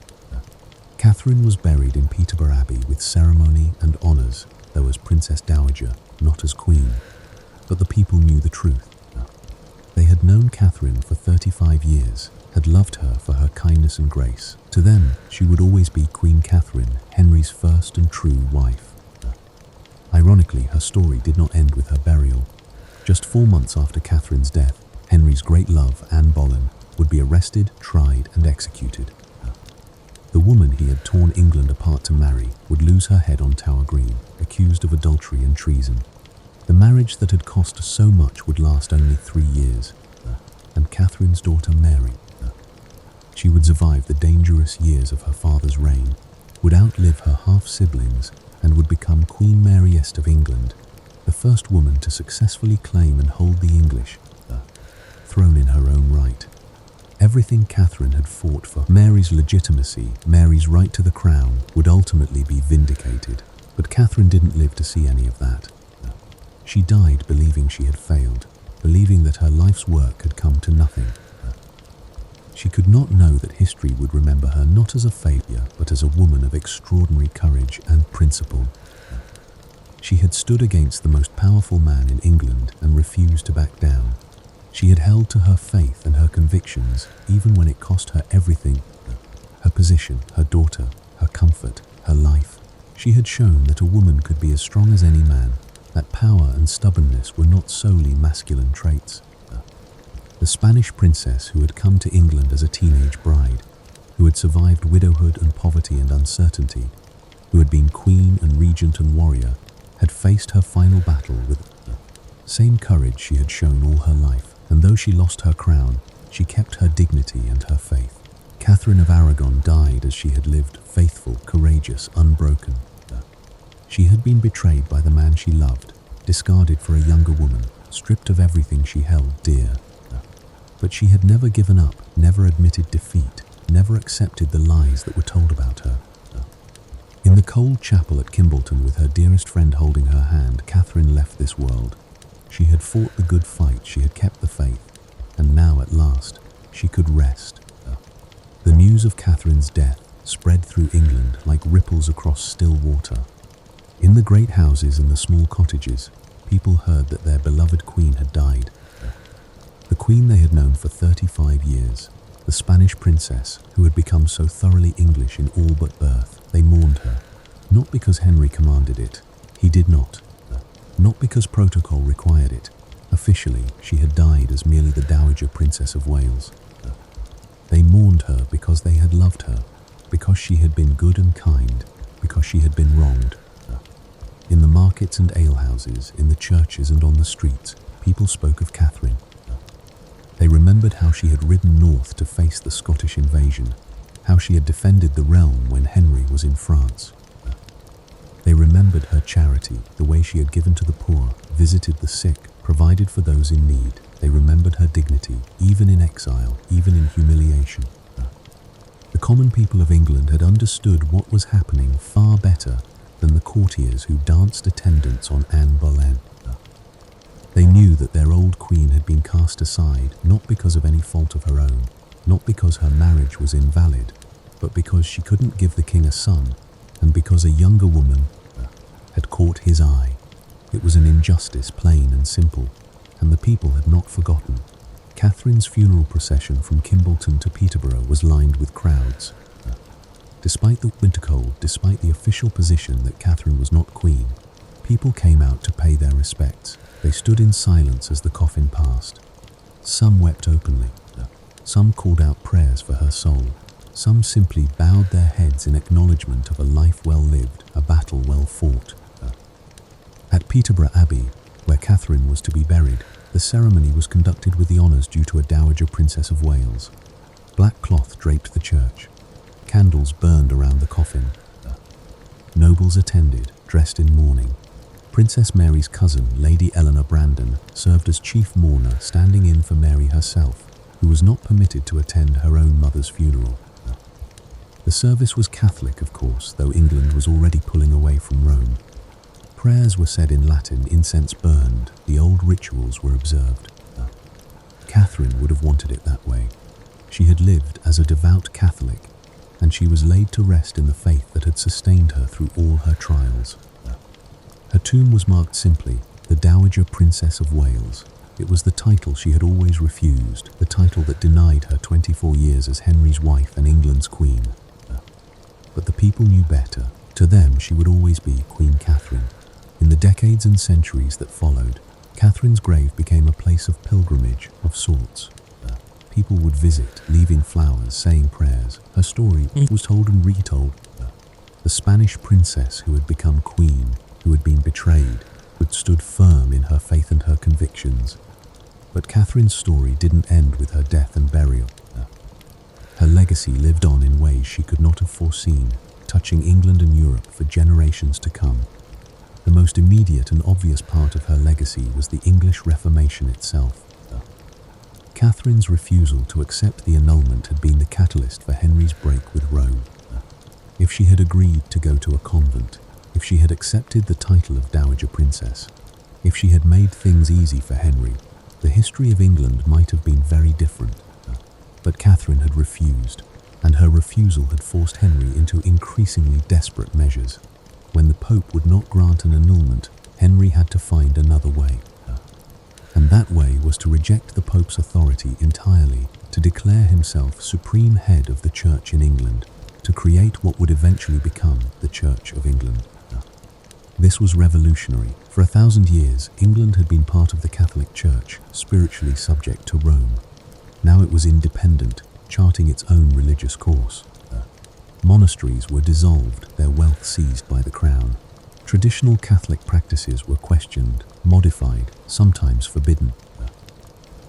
S1: Catherine was buried in Peterborough Abbey with ceremony and honours, though as Princess Dowager, not as Queen. But the people knew the truth. They had known Catherine for 35 years, had loved her for her kindness and grace. To them, she would always be Queen Catherine, Henry's first and true wife. Ironically, her story did not end with her burial. Just 4 months after Catherine's death, Henry's great love, Anne Boleyn, would be arrested, tried, and executed. The woman he had torn England apart to marry would lose her head on Tower Green, accused of adultery and treason. The marriage that had cost so much would last only 3 years, and Catherine's daughter Mary, she would survive the dangerous years of her father's reign, would outlive her half-siblings, and would become Queen Maryest of England, the first woman to successfully claim and hold the English throne in her own right. Everything Catherine had fought for, Mary's legitimacy, Mary's right to the crown, would ultimately be vindicated. But Catherine didn't live to see any of that. She died believing she had failed, believing that her life's work had come to nothing. She could not know that history would remember her not as a failure, but as a woman of extraordinary courage and principle. She had stood against the most powerful man in England and refused to back down. She had held to her faith and her convictions, even when it cost her everything: her position, her daughter, her comfort, her life. She had shown that a woman could be as strong as any man, that power and stubbornness were not solely masculine traits. The Spanish princess who had come to England as a teenage bride, who had survived widowhood and poverty and uncertainty, who had been queen and regent and warrior, had faced her final battle with the same courage she had shown all her life, and though she lost her crown, she kept her dignity and her faith. Catherine of Aragon died as she had lived, faithful, courageous, unbroken. She had been betrayed by the man she loved, discarded for a younger woman, stripped of everything she held dear. But she had never given up, never admitted defeat, never accepted the lies that were told about her. In the cold chapel at Kimbolton with her dearest friend holding her hand, Catherine left this world. She had fought the good fight, she had kept the faith, and now at last she could rest. The news of Catherine's death spread through England like ripples across still water. In the great houses and the small cottages, people heard that their beloved queen had died. The queen they had known for 35 years, the Spanish princess who had become so thoroughly English in all but birth. They mourned her, not because Henry commanded it. He did not. Not because protocol required it. Officially, she had died as merely the Dowager Princess of Wales. They mourned her because they had loved her, because she had been good and kind, because she had been wronged. In the markets and alehouses, in the churches and on the streets, people spoke of Catherine. They remembered how she had ridden north to face the Scottish invasion, how she had defended the realm when Henry was in France. They remembered her charity, the way she had given to the poor, visited the sick, provided for those in need. They remembered her dignity, even in exile, even in humiliation. The common people of England had understood what was happening far better than the courtiers who danced attendance on Anne Boleyn. They knew that their old queen had been cast aside, not because of any fault of her own, not because her marriage was invalid, but because she couldn't give the king a son, and because a younger woman had caught his eye. It was an injustice, plain and simple, and the people had not forgotten. Catherine's funeral procession from Kimbolton to Peterborough was lined with crowds. Despite the winter cold, despite the official position that Catherine was not queen, people came out to pay their respects. They stood in silence as the coffin passed. Some wept openly. Some called out prayers for her soul. Some simply bowed their heads in acknowledgement of a life well lived, a battle well fought. At Peterborough Abbey, where Catherine was to be buried, the ceremony was conducted with the honours due to a Dowager Princess of Wales. Black cloth draped the church. Candles burned around the coffin. Nobles attended, dressed in mourning. Princess Mary's cousin, Lady Eleanor Brandon, served as chief mourner, standing in for Mary herself, who was not permitted to attend her own mother's funeral. The service was Catholic, of course, though England was already pulling away from Rome. Prayers were said in Latin, incense burned, the old rituals were observed. Catherine would have wanted it that way. She had lived as a devout Catholic, and she was laid to rest in the faith that had sustained her through all her trials. Her tomb was marked simply, the Dowager Princess of Wales. It was the title she had always refused, the title that denied her 24 years as Henry's wife and England's queen. But the people knew better. To them, she would always be Queen Catherine. In the decades and centuries that followed, Catherine's grave became a place of pilgrimage of sorts. People would visit, leaving flowers, saying prayers. Her story was told and retold. The Spanish princess who had become queen, who had been betrayed, but stood firm in her faith and her convictions. But Catherine's story didn't end with her death and burial. Her legacy lived on in ways she could not have foreseen, touching England and Europe for generations to come. The most immediate and obvious part of her legacy was the English Reformation itself. Catherine's refusal to accept the annulment had been the catalyst for Henry's break with Rome. If she had agreed to go to a convent, if she had accepted the title of Dowager Princess, if she had made things easy for Henry, the history of England might have been very different. But Catherine had refused, and her refusal had forced Henry into increasingly desperate measures. When the Pope would not grant an annulment, Henry had to find another way. And that way was to reject the Pope's authority entirely, to declare himself supreme head of the Church in England, to create what would eventually become the Church of England. This was revolutionary. For 1,000 years, England had been part of the Catholic Church, spiritually subject to Rome. Now it was independent, charting its own religious course. Monasteries were dissolved, their wealth seized by the crown. Traditional Catholic practices were questioned, modified, sometimes forbidden.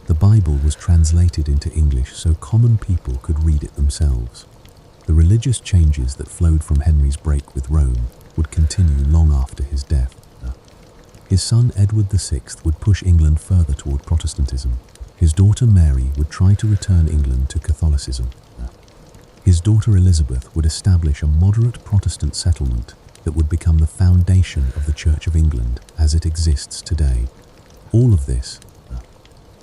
S1: The Bible was translated into English so common people could read it themselves. The religious changes that flowed from Henry's break with Rome would continue long after his death. His son Edward VI would push England further toward Protestantism. His daughter Mary would try to return England to Catholicism. His daughter Elizabeth would establish a moderate Protestant settlement that would become the foundation of the Church of England as it exists today. All of this,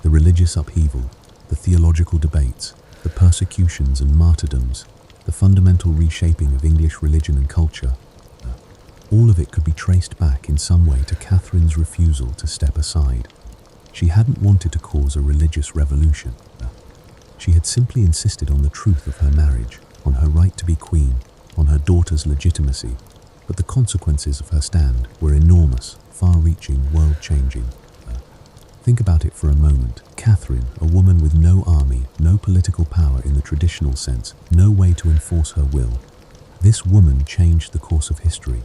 S1: the religious upheaval, the theological debates, the persecutions and martyrdoms, the fundamental reshaping of English religion and culture, all of it could be traced back in some way to Catherine's refusal to step aside. She hadn't wanted to cause a religious revolution. She had simply insisted on the truth of her marriage, on her right to be queen, on her daughter's legitimacy, but the consequences of her stand were enormous, far-reaching, world-changing. Think about it for a moment. Catherine, a woman with no army, no political power in the traditional sense, no way to enforce her will. This woman changed the course of history.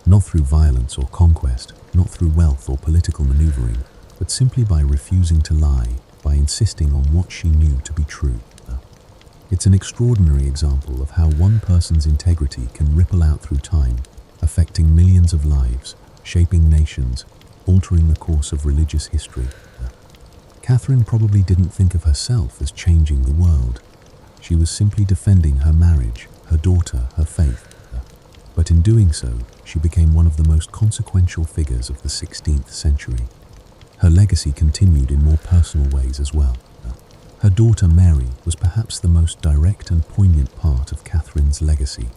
S1: Not through violence or conquest, not through wealth or political maneuvering, but simply by refusing to lie, by insisting on what she knew to be true. It's an extraordinary example of how one person's integrity can ripple out through time, affecting millions of lives, shaping nations, altering the course of religious history. Catherine probably didn't think of herself as changing the world. She was simply defending her marriage, her daughter, her faith. But in doing so, she became one of the most consequential figures of the 16th century. Her legacy continued in more personal ways as well. Her daughter Mary was perhaps the most direct and poignant part of Catherine's legacy.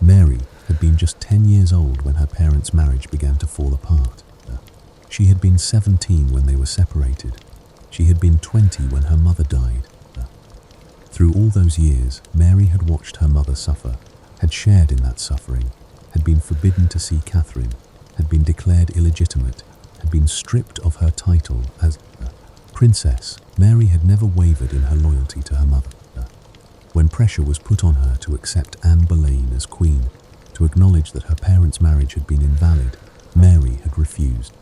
S1: Mary had been just 10 years old when her parents' marriage began to fall apart. She had been 17 when they were separated. She had been 20 when her mother died. Through all those years, Mary had watched her mother suffer, had shared in that suffering, had been forbidden to see Catherine, had been declared illegitimate, had been stripped of her title as princess. Mary had never wavered in her loyalty to her mother. When pressure was put on her to accept Anne Boleyn as queen, to acknowledge that her parents' marriage had been invalid, Mary had refused.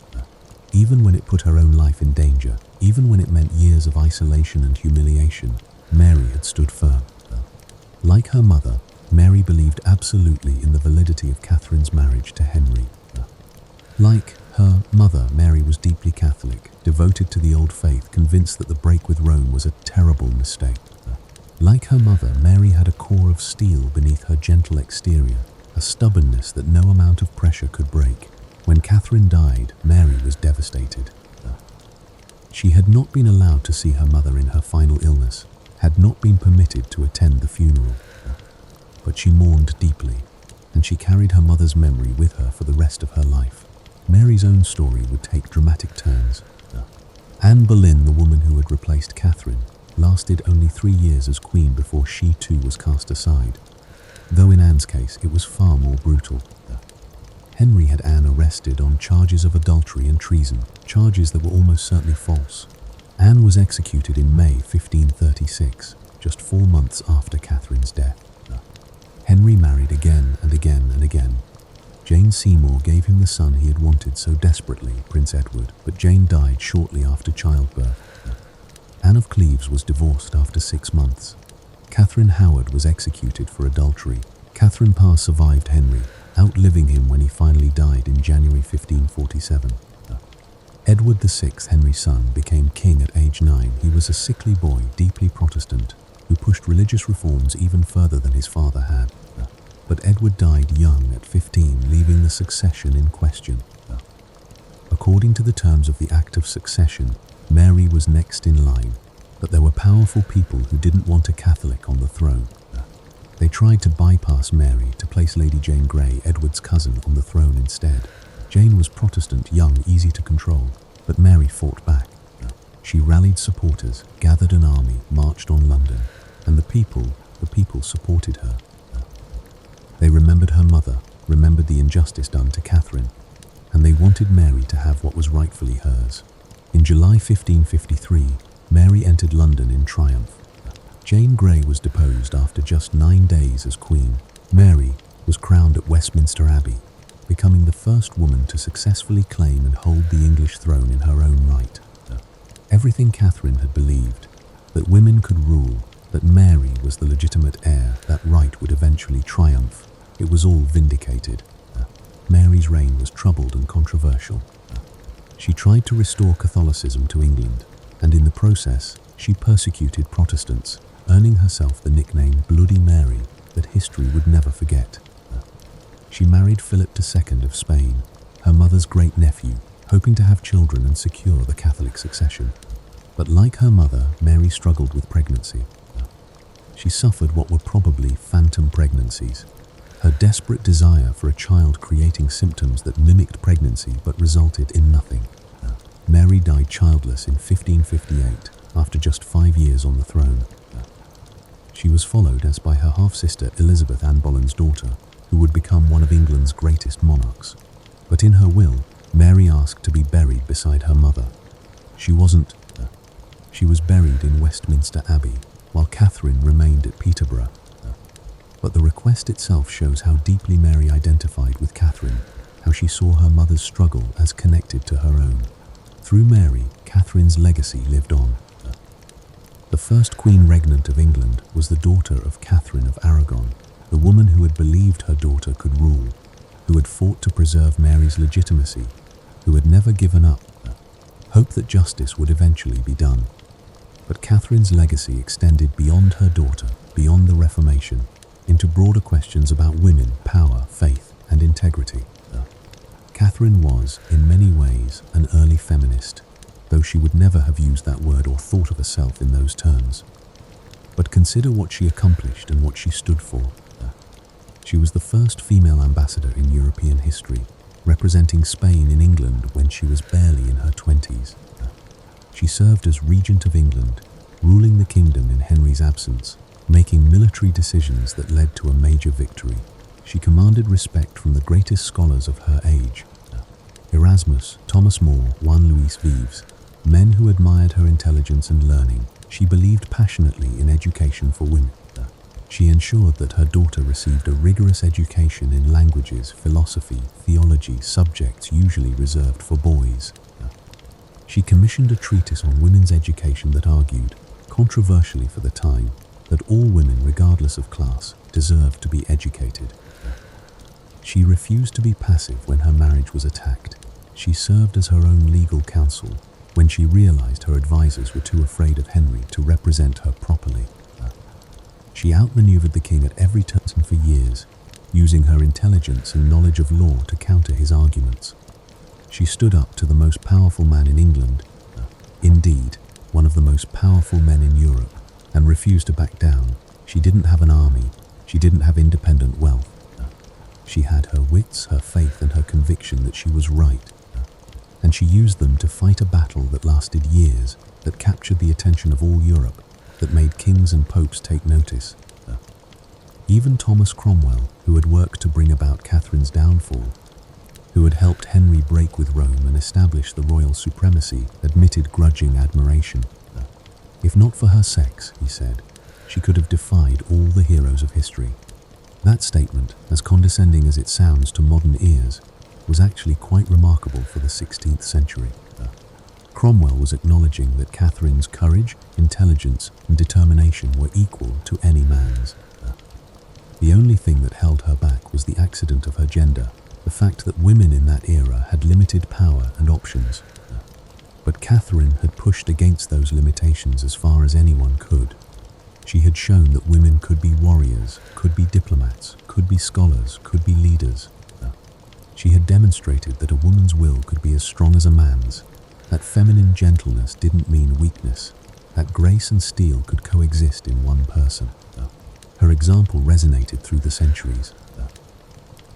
S1: Even when it put her own life in danger, even when it meant years of isolation and humiliation, Mary had stood firm. Like her mother, Mary believed absolutely in the validity of Catherine's marriage to Henry. Like her mother, Mary was deeply Catholic, devoted to the old faith, convinced that the break with Rome was a terrible mistake. Like her mother, Mary had a core of steel beneath her gentle exterior, a stubbornness that no amount of pressure could break. When Catherine died, Mary was devastated. She had not been allowed to see her mother in her final illness, had not been permitted to attend the funeral. But she mourned deeply, and she carried her mother's memory with her for the rest of her life. Mary's own story would take dramatic turns. Anne Boleyn, the woman who had replaced Catherine, lasted only 3 years as queen before she too was cast aside, though in Anne's case it was far more brutal. Henry had Anne arrested on charges of adultery and treason, charges that were almost certainly false. Anne was executed in May 1536, just 4 months after Catherine's death. Henry married again and again and again. Jane Seymour gave him the son he had wanted so desperately, Prince Edward, but Jane died shortly after childbirth. Anne of Cleves was divorced after 6 months. Catherine Howard was executed for adultery. Catherine Parr survived Henry, outliving him when he finally died in January 1547. Edward VI, Henry's son, became king at age 9. He was a sickly boy, deeply Protestant, who pushed religious reforms even further than his father had. But Edward died young at 15, leaving the succession in question. According to the terms of the Act of Succession, Mary was next in line, but there were powerful people who didn't want a Catholic on the throne. They tried to bypass Mary to place Lady Jane Grey, Edward's cousin, on the throne instead. Jane was Protestant, young, easy to control, but Mary fought back. She rallied supporters, gathered an army, marched on London, and the people supported her. They remembered her mother, remembered the injustice done to Catherine, and they wanted Mary to have what was rightfully hers. In July 1553, Mary entered London in triumph. Jane Grey was deposed after just 9 days as queen. Mary was crowned at Westminster Abbey, becoming the first woman to successfully claim and hold the English throne in her own right. Everything Catherine had believed, that women could rule, that Mary was the legitimate heir, that right would eventually triumph, it was all vindicated. Mary's reign was troubled and controversial. She tried to restore Catholicism to England, and in the process, she persecuted Protestants, earning herself the nickname Bloody Mary that history would never forget. She married Philip II of Spain, her mother's great nephew, hoping to have children and secure the Catholic succession. But like her mother, Mary struggled with pregnancy. She suffered what were probably phantom pregnancies, her desperate desire for a child creating symptoms that mimicked pregnancy but resulted in nothing. Mary died childless in 1558, after just 5 years on the throne. She was followed as by her half-sister Elizabeth, Anne Boleyn's daughter, who would become one of England's greatest monarchs. But in her will, Mary asked to be buried beside her mother. She wasn't. She was buried in Westminster Abbey, while Catherine remained at Peterborough. But the request itself shows how deeply Mary identified with Catherine, how she saw her mother's struggle as connected to her own. Through Mary, Catherine's legacy lived on. The first queen regnant of England was the daughter of Catherine of Aragon, the woman who had believed her daughter could rule, who had fought to preserve Mary's legitimacy, who had never given up hope that justice would eventually be done. But Catherine's legacy extended beyond her daughter, beyond the Reformation, into broader questions about women, power, faith, and integrity. Catherine was, in many ways, an early feminist. though she would never have used that word or thought of herself in those terms. But consider what she accomplished and what she stood for. She was the first female ambassador in European history, representing Spain in England when she was barely in her 20s. She served as regent of England, ruling the kingdom in Henry's absence, making military decisions that led to a major victory. She commanded respect from the greatest scholars of her age: Erasmus, Thomas More, Juan Luis Vives, men who admired her intelligence and learning. She believed passionately in education for women. She ensured that her daughter received a rigorous education in languages, philosophy, theology, subjects usually reserved for boys. She commissioned a treatise on women's education that argued, controversially for the time, that all women, regardless of class, deserved to be educated. She refused to be passive when her marriage was attacked. She served as her own legal counsel when she realized her advisors were too afraid of Henry to represent her properly. She outmaneuvered the king at every turn for years, using her intelligence and knowledge of law to counter his arguments. She stood up to the most powerful man in England, indeed, one of the most powerful men in Europe, and refused to back down. She didn't have an army. She didn't have independent wealth. She had her wits, her faith, and her conviction that she was right. And she used them to fight a battle that lasted years, that captured the attention of all Europe, that made kings and popes take notice. Even Thomas Cromwell, who had worked to bring about Catherine's downfall, who had helped Henry break with Rome and establish the royal supremacy, admitted grudging admiration. If not for her sex, he said, she could have defied all the heroes of history. That statement, as condescending as it sounds to modern ears, was actually quite remarkable for the 16th century. Cromwell was acknowledging that Catherine's courage, intelligence, and determination were equal to any man's. The only thing that held her back was the accident of her gender, the fact that women in that era had limited power and options. But Catherine had pushed against those limitations as far as anyone could. She had shown that women could be warriors, could be diplomats, could be scholars, could be leaders. She had demonstrated that a woman's will could be as strong as a man's, that feminine gentleness didn't mean weakness, that grace and steel could coexist in one person. Her example resonated through the centuries.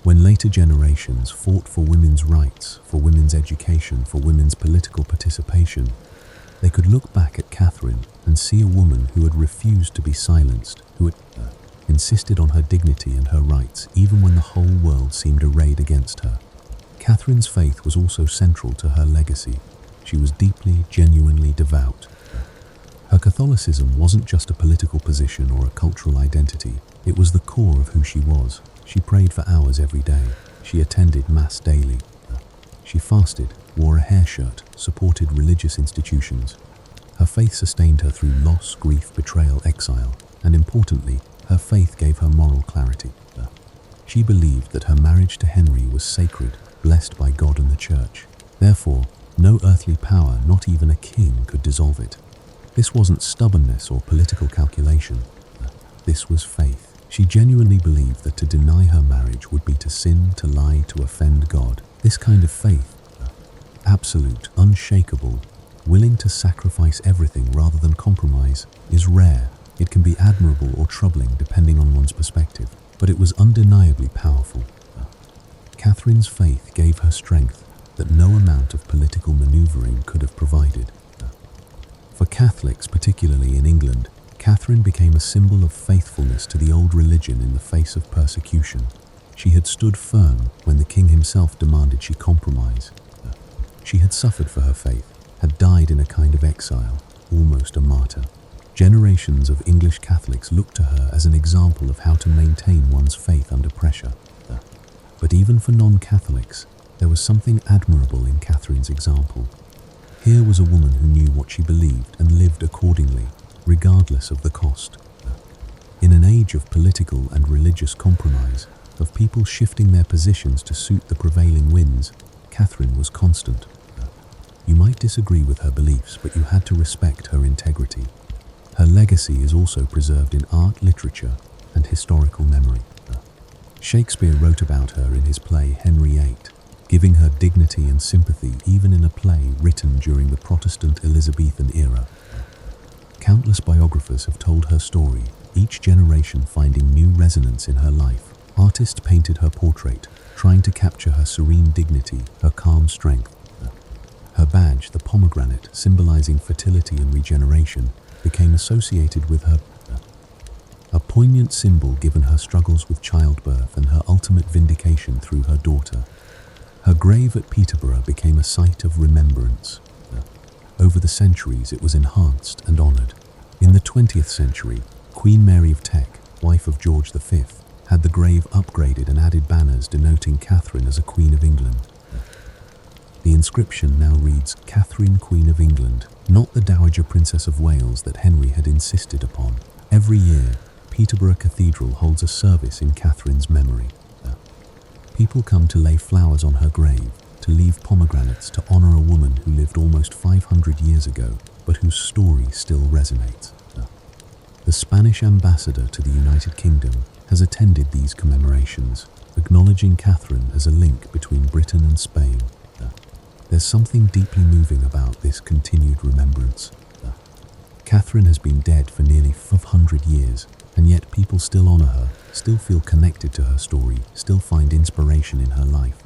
S1: When later generations fought for women's rights, for women's education, for women's political participation, they could look back at Catherine and see a woman who had refused to be silenced, who had insisted on her dignity and her rights even when the whole world seemed arrayed against her. Catherine's faith was also central to her legacy. She was deeply, genuinely devout. Her Catholicism wasn't just a political position or a cultural identity. It was the core of who she was. She prayed for hours every day. She attended Mass daily. She fasted, wore a hair shirt, supported religious institutions. Her faith sustained her through loss, grief, betrayal, exile, and importantly, her faith gave her moral clarity. She believed that her marriage to Henry was sacred, blessed by God and the Church. Therefore, no earthly power, not even a king, could dissolve it. This wasn't stubbornness or political calculation. This was faith. She genuinely believed that to deny her marriage would be to sin, to lie, to offend God. This kind of faith, absolute, unshakable, willing to sacrifice everything rather than compromise, is rare. It can be admirable or troubling depending on one's perspective, but it was undeniably powerful. Catherine's faith gave her strength that no amount of political maneuvering could have provided. For Catholics, particularly in England, Catherine became a symbol of faithfulness to the old religion in the face of persecution. She had stood firm when the king himself demanded she compromise. She had suffered for her faith, had died in a kind of exile, almost a martyr. Generations of English Catholics looked to her as an example of how to maintain one's faith under pressure. But even for non-Catholics, there was something admirable in Catherine's example. Here was a woman who knew what she believed and lived accordingly, regardless of the cost. In an age of political and religious compromise, of people shifting their positions to suit the prevailing winds, Catherine was constant. You might disagree with her beliefs, but you had to respect her integrity. Her legacy is also preserved in art, literature, and historical memory. Shakespeare wrote about her in his play Henry VIII. giving her dignity and sympathy even in a play written during the Protestant Elizabethan era. Countless biographers have told her story, each generation finding new resonance in her life. Artists painted her portrait, trying to capture her serene dignity, her calm strength. Her badge, the pomegranate, symbolizing fertility and regeneration, became associated with her, a poignant symbol given her struggles with childbirth and her ultimate vindication through her daughter. Her grave at Peterborough became a site of remembrance. Over the centuries, it was enhanced and honored. In the 20th century, Queen Mary of Teck, wife of George V, had the grave upgraded and added banners denoting Catherine as a Queen of England. The inscription now reads, Catherine, Queen of England, not the Dowager Princess of Wales that Henry had insisted upon. Every year, Peterborough Cathedral holds a service in Catherine's memory. People come to lay flowers on her grave, to leave pomegranates to honor a woman who lived almost 500 years ago, but whose story still resonates. The Spanish ambassador to the United Kingdom has attended these commemorations, acknowledging Catherine as a link between Britain and Spain. There's something deeply moving about this continued remembrance. Catherine has been dead for nearly 500 years, and yet people still honor her, still feel connected to her story, still find inspiration in her life.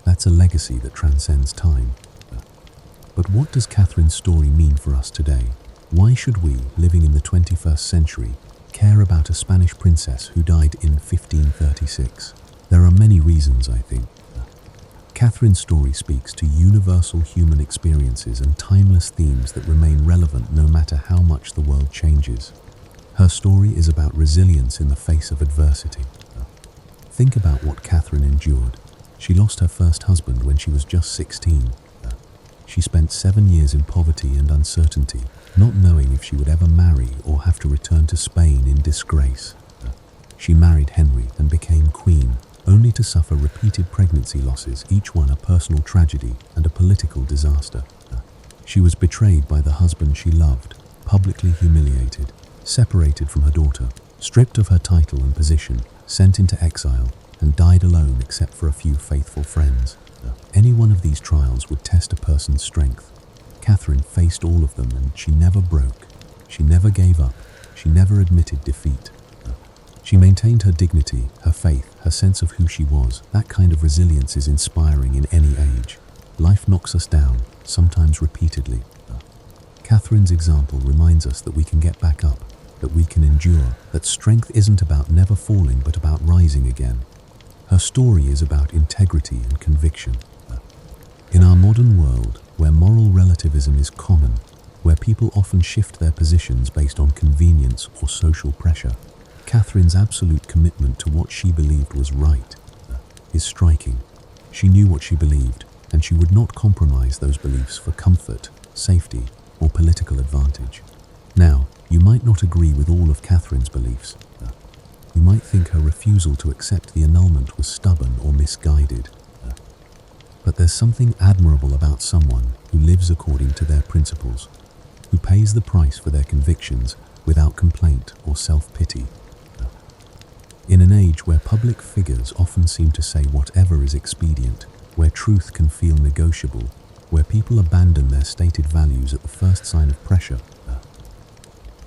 S1: That's a legacy that transcends time. But what does Catherine's story mean for us today? Why should we, living in the 21st century, care about a Spanish princess who died in 1536? There are many reasons, I think. Catherine's story speaks to universal human experiences and timeless themes that remain relevant no matter how much the world changes. Her story is about resilience in the face of adversity. Think about what Catherine endured. She lost her first husband when she was just 16. She spent 7 years in poverty and uncertainty, not knowing if she would ever marry or have to return to Spain in disgrace. She married Henry and became queen, only to suffer repeated pregnancy losses, each one a personal tragedy and a political disaster. She was betrayed by the husband she loved, publicly humiliated, separated from her daughter, stripped of her title and position, sent into exile, and died alone except for a few faithful friends. Any one of these trials would test a person's strength. Catherine faced all of them and she never broke. She never gave up. She never admitted defeat. She maintained her dignity, her faith, her sense of who she was. That kind of resilience is inspiring in any age. Life knocks us down, sometimes repeatedly. Catherine's example reminds us that we can get back up, that we can endure, that strength isn't about never falling but about rising again. Her story is about integrity and conviction. In our modern world, where moral relativism is common, where people often shift their positions based on convenience or social pressure, Catherine's absolute commitment to what she believed was right is striking. She knew what she believed, and she would not compromise those beliefs for comfort, safety, or political advantage. Now, you might not agree with all of Catherine's beliefs. You might think her refusal to accept the annulment was stubborn or misguided. But there's something admirable about someone who lives according to their principles, who pays the price for their convictions without complaint or self-pity. In an age where public figures often seem to say whatever is expedient, where truth can feel negotiable, where people abandon their stated values at the first sign of pressure,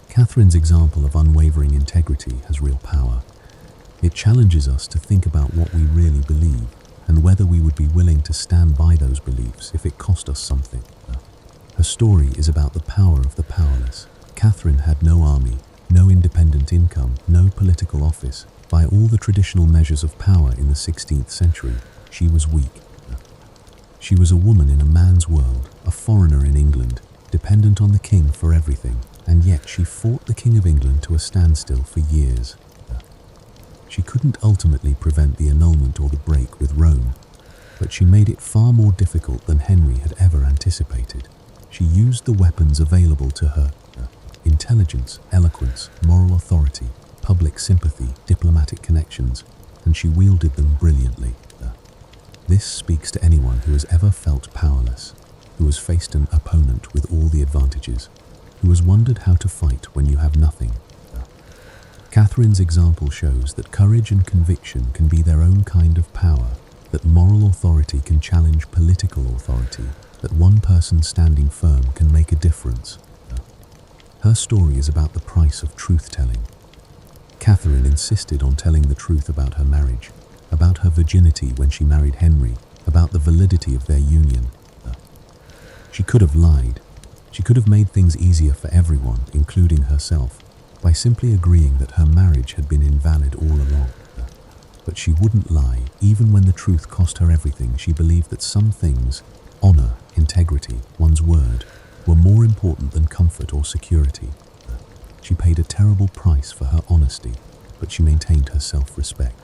S1: Catherine's example of unwavering integrity has real power. It challenges us to think about what we really believe and whether we would be willing to stand by those beliefs if it cost us something. Her story is about the power of the powerless. Catherine had no army, no independent income, no political office. By all the traditional measures of power in the 16th century, she was weak. She was a woman in a man's world, a foreigner in England, dependent on the king for everything, and yet she fought the King of England to a standstill for years. She couldn't ultimately prevent the annulment or the break with Rome, but she made it far more difficult than Henry had ever anticipated. She used the weapons available to her: intelligence, eloquence, moral authority, public sympathy, diplomatic connections, and she wielded them brilliantly. This speaks to anyone who has ever felt powerless, who has faced an opponent with all the advantages, who has wondered how to fight when you have nothing. Catherine's example shows that courage and conviction can be their own kind of power. that moral authority can challenge political authority, that one person standing firm can make a difference. Her story is about the price of truth-telling. Catherine insisted on telling the truth about her marriage, about her virginity when she married Henry, about the validity of their union. She could have lied. She could have made things easier for everyone, including herself, by simply agreeing that her marriage had been invalid all along. But she wouldn't lie, even when the truth cost her everything. She believed that some things, honor, integrity, one's word, were more important than comfort or security. She paid a terrible price for her honesty, but she maintained her self-respect.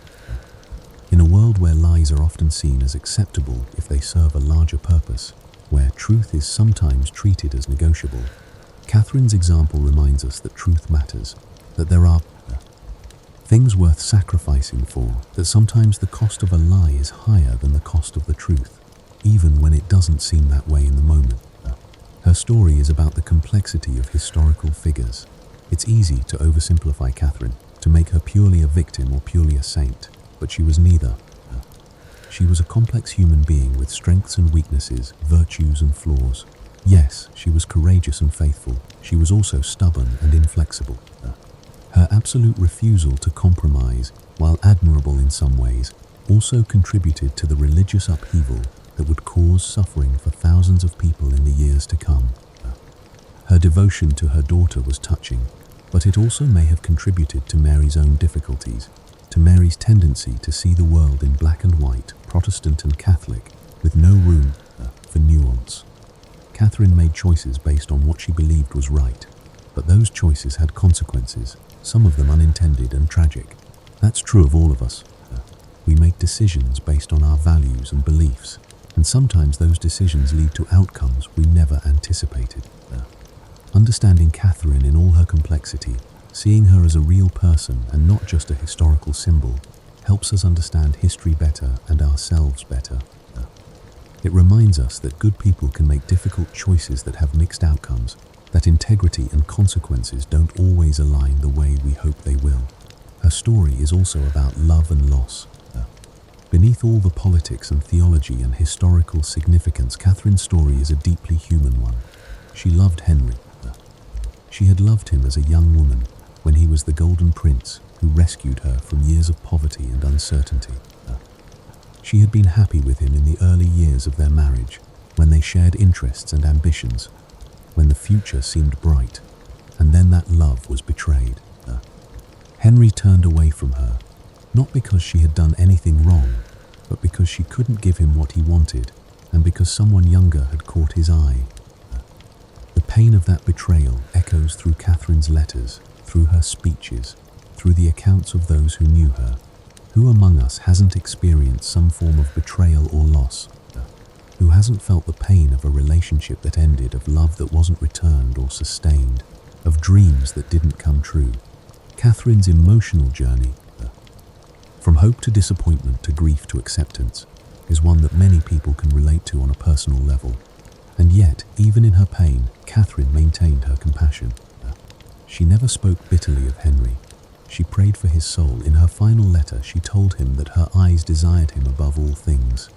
S1: In a world where lies are often seen as acceptable if they serve a larger purpose, where truth is sometimes treated as negotiable, Catherine's example reminds us that truth matters, that there are things worth sacrificing for, that sometimes the cost of a lie is higher than the cost of the truth, even when it doesn't seem that way in the moment. Her story is about the complexity of historical figures. It's easy to oversimplify Catherine, to make her purely a victim or purely a saint, but she was neither. She was a complex human being with strengths and weaknesses, virtues and flaws. Yes, she was courageous and faithful. She was also stubborn and inflexible. Her absolute refusal to compromise, while admirable in some ways, also contributed to the religious upheaval that would cause suffering for thousands of people in the years to come. Her devotion to her daughter was touching, but it also may have contributed to Mary's own difficulties, to Mary's tendency to see the world in black and white, Protestant and Catholic, with no room for nuance. Catherine made choices based on what she believed was right, but those choices had consequences, some of them unintended and tragic. That's true of all of us. We make decisions based on our values and beliefs, and sometimes those decisions lead to outcomes we never anticipated. Understanding Catherine in all her complexity, seeing her as a real person and not just a historical symbol, helps us understand history better and ourselves better. It reminds us that good people can make difficult choices that have mixed outcomes, that integrity and consequences don't always align the way we hope they will. Her story is also about love and loss. Beneath all the politics and theology and historical significance, Catherine's story is a deeply human one. She loved Henry. She had loved him as a young woman, when he was the Golden Prince who rescued her from years of poverty and uncertainty. She had been happy with him in the early years of their marriage, when they shared interests and ambitions, when the future seemed bright, and then that love was betrayed. Henry turned away from her, not because she had done anything wrong, but because she couldn't give him what he wanted, and because someone younger had caught his eye. The pain of that betrayal echoes through Catherine's letters, through her speeches, through the accounts of those who knew her. Who among us hasn't experienced some form of betrayal or loss? Who hasn't felt the pain of a relationship that ended, of love that wasn't returned or sustained, of dreams that didn't come true? Catherine's emotional journey, from hope to disappointment to grief to acceptance, is one that many people can relate to on a personal level. And yet, even in her pain, Catherine maintained her compassion. She never spoke bitterly of Henry. She prayed for his soul. In her final letter, she told him that her eyes desired him above all things.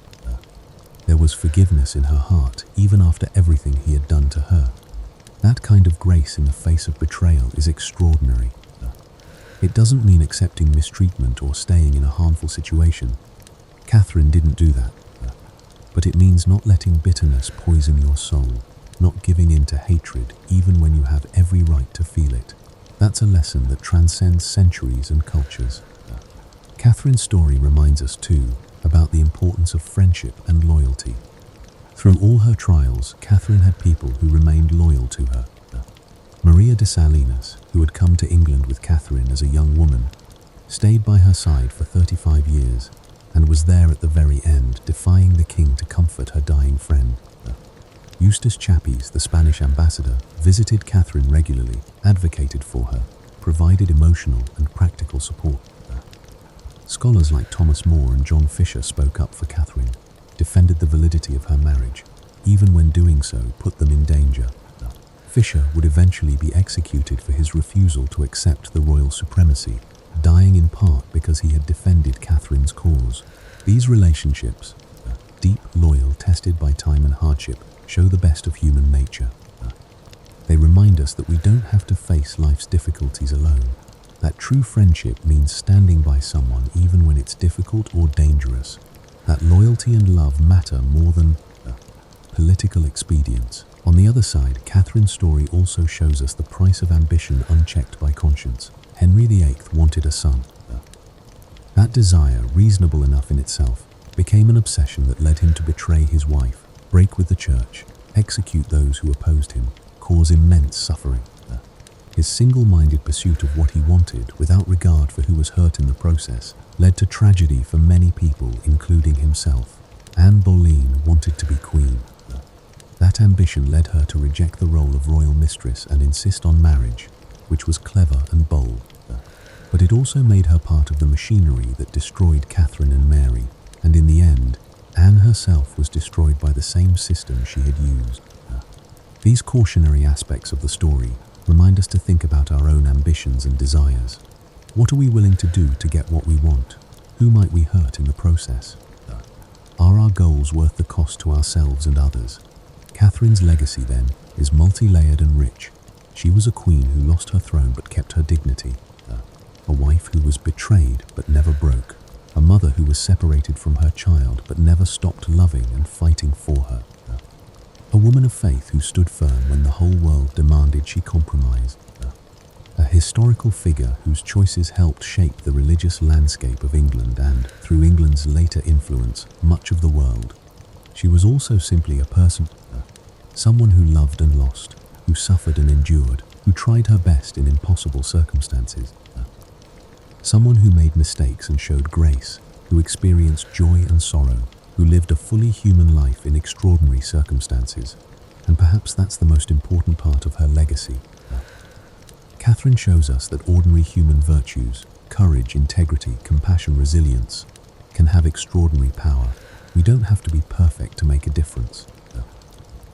S1: There was forgiveness in her heart, even after everything he had done to her. That kind of grace in the face of betrayal is extraordinary. It doesn't mean accepting mistreatment or staying in a harmful situation. Catherine didn't do that. But it means not letting bitterness poison your soul, not giving in to hatred even when you have every right to feel it. That's a lesson that transcends centuries and cultures. Catherine's story reminds us too about the importance of friendship and loyalty. Through all her trials, Catherine had people who remained loyal to her. Maria de Salinas, who had come to England with Catherine as a young woman, stayed by her side for 35 years and was there at the very end, defying the king to comfort her dying friend. Eustace Chappies, the Spanish ambassador, visited Catherine regularly, advocated for her, provided emotional and practical support. Scholars like Thomas More and John Fisher spoke up for Catherine, defended the validity of her marriage, even when doing so put them in danger. Fisher would eventually be executed for his refusal to accept the royal supremacy, dying in part because he had defended Catherine's cause. These relationships, deep, loyal, tested by time and hardship, show the best of human nature. They remind us that we don't have to face life's difficulties alone, that true friendship means standing by someone even when it's difficult or dangerous, that loyalty and love matter more than political expedience. On the other side, Catherine's story also shows us the price of ambition unchecked by conscience. Henry VIII wanted a son. That desire, reasonable enough in itself, became an obsession that led him to betray his wife, break with the church, execute those who opposed him, cause immense suffering. His single-minded pursuit of what he wanted, without regard for who was hurt in the process, led to tragedy for many people, including himself. Anne Boleyn wanted to be queen. That ambition led her to reject the role of royal mistress and insist on marriage, which was clever and bold. But it also made her part of the machinery that destroyed Catherine and Mary, and in the end, Anne herself was destroyed by the same system she had used. These cautionary aspects of the story remind us to think about our own ambitions and desires. What are we willing to do to get what we want? Who might we hurt in the process? Are our goals worth the cost to ourselves and others? Catherine's legacy, then, is multi-layered and rich. She was a queen who lost her throne but kept her dignity, a wife who was betrayed but never broke, a mother who was separated from her child but never stopped loving and fighting for her, a woman of faith who stood firm when the whole world demanded she compromise, a historical figure whose choices helped shape the religious landscape of England and, through England's later influence, much of the world. She was also simply a person, someone who loved and lost, who suffered and endured, who tried her best in impossible circumstances. Someone who made mistakes and showed grace, who experienced joy and sorrow, who lived a fully human life in extraordinary circumstances. And perhaps that's the most important part of her legacy. Catherine shows us that ordinary human virtues, courage, integrity, compassion, resilience, can have extraordinary power. We don't have to be perfect to make a difference.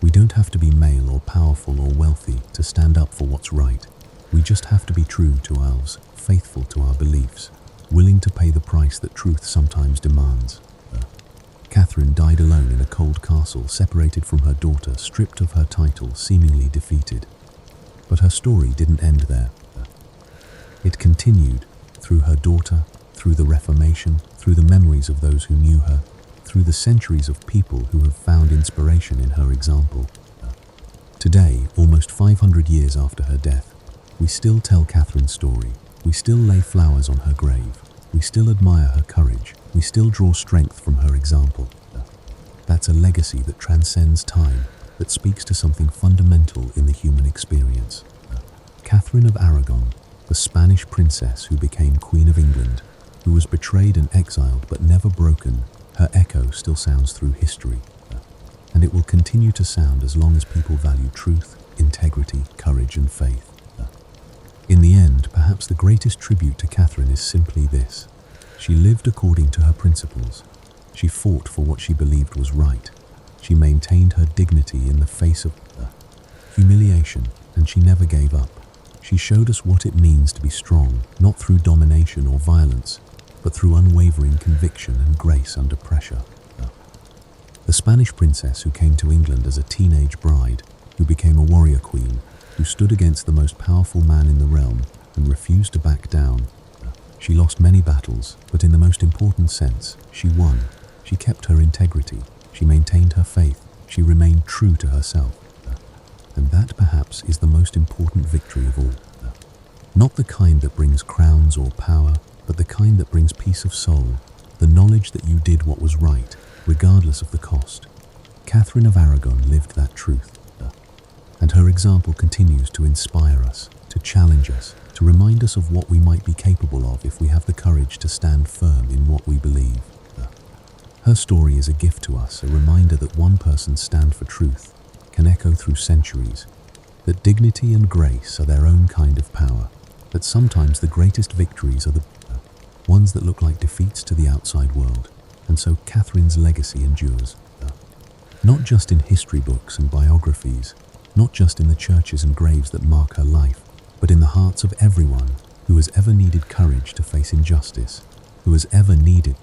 S1: We don't have to be male or powerful or wealthy to stand up for what's right. We just have to be true to ourselves, faithful to our beliefs, willing to pay the price that truth sometimes demands. Catherine died alone in a cold castle, separated from her daughter, stripped of her title, seemingly defeated. But her story didn't end there. It continued through her daughter, through the Reformation, through the memories of those who knew her, through the centuries of people who have found inspiration in her example. Today, almost 500 years after her death, we still tell Catherine's story. We still lay flowers on her grave. We still admire her courage. We still draw strength from her example. That's a legacy that transcends time, that speaks to something fundamental in the human experience. Catherine of Aragon, the Spanish princess who became Queen of England, who was betrayed and exiled but never broken, her echo still sounds through history. And it will continue to sound as long as people value truth, integrity, courage and faith. In the end, perhaps the greatest tribute to Catherine is simply this. She lived according to her principles. She fought for what she believed was right. She maintained her dignity in the face of humiliation, and she never gave up. She showed us what it means to be strong, not through domination or violence, but through unwavering conviction and grace under pressure. The Spanish princess who came to England as a teenage bride, who became a warrior queen, who stood against the most powerful man in the realm and refused to back down. She lost many battles, but in the most important sense, she won. She kept her integrity. She maintained her faith. She remained true to herself. And that perhaps is the most important victory of all. Not the kind that brings crowns or power, but the kind that brings peace of soul, the knowledge that you did what was right, regardless of the cost. Catherine of Aragon lived that truth. And her example continues to inspire us, to challenge us, to remind us of what we might be capable of if we have the courage to stand firm in what we believe. Her story is a gift to us, a reminder that one person's stand for truth can echo through centuries, that dignity and grace are their own kind of power, that sometimes the greatest victories are the ones that look like defeats to the outside world. And so Catherine's legacy endures, not just in history books and biographies, not just in the churches and graves that mark her life, but in the hearts of everyone who has ever needed courage to face injustice, who has ever needed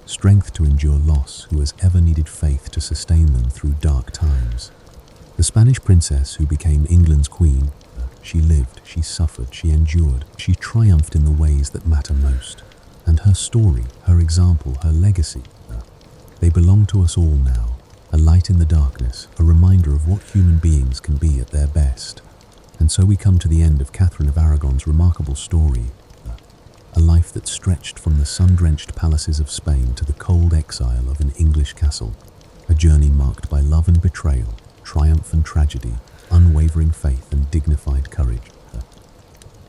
S1: strength to endure loss, who has ever needed faith to sustain them through dark times. The Spanish princess who became England's queen, she lived, she suffered, she endured, she triumphed in the ways that matter most. And her story, her example, her legacy, they belong to us all now, a light in the darkness, a reminder of what human beings can be at their best. And so we come to the end of Catherine of Aragon's remarkable story, a life that stretched from the sun-drenched palaces of Spain to the cold exile of an English castle, a journey marked by love and betrayal, triumph and tragedy, unwavering faith and dignified courage.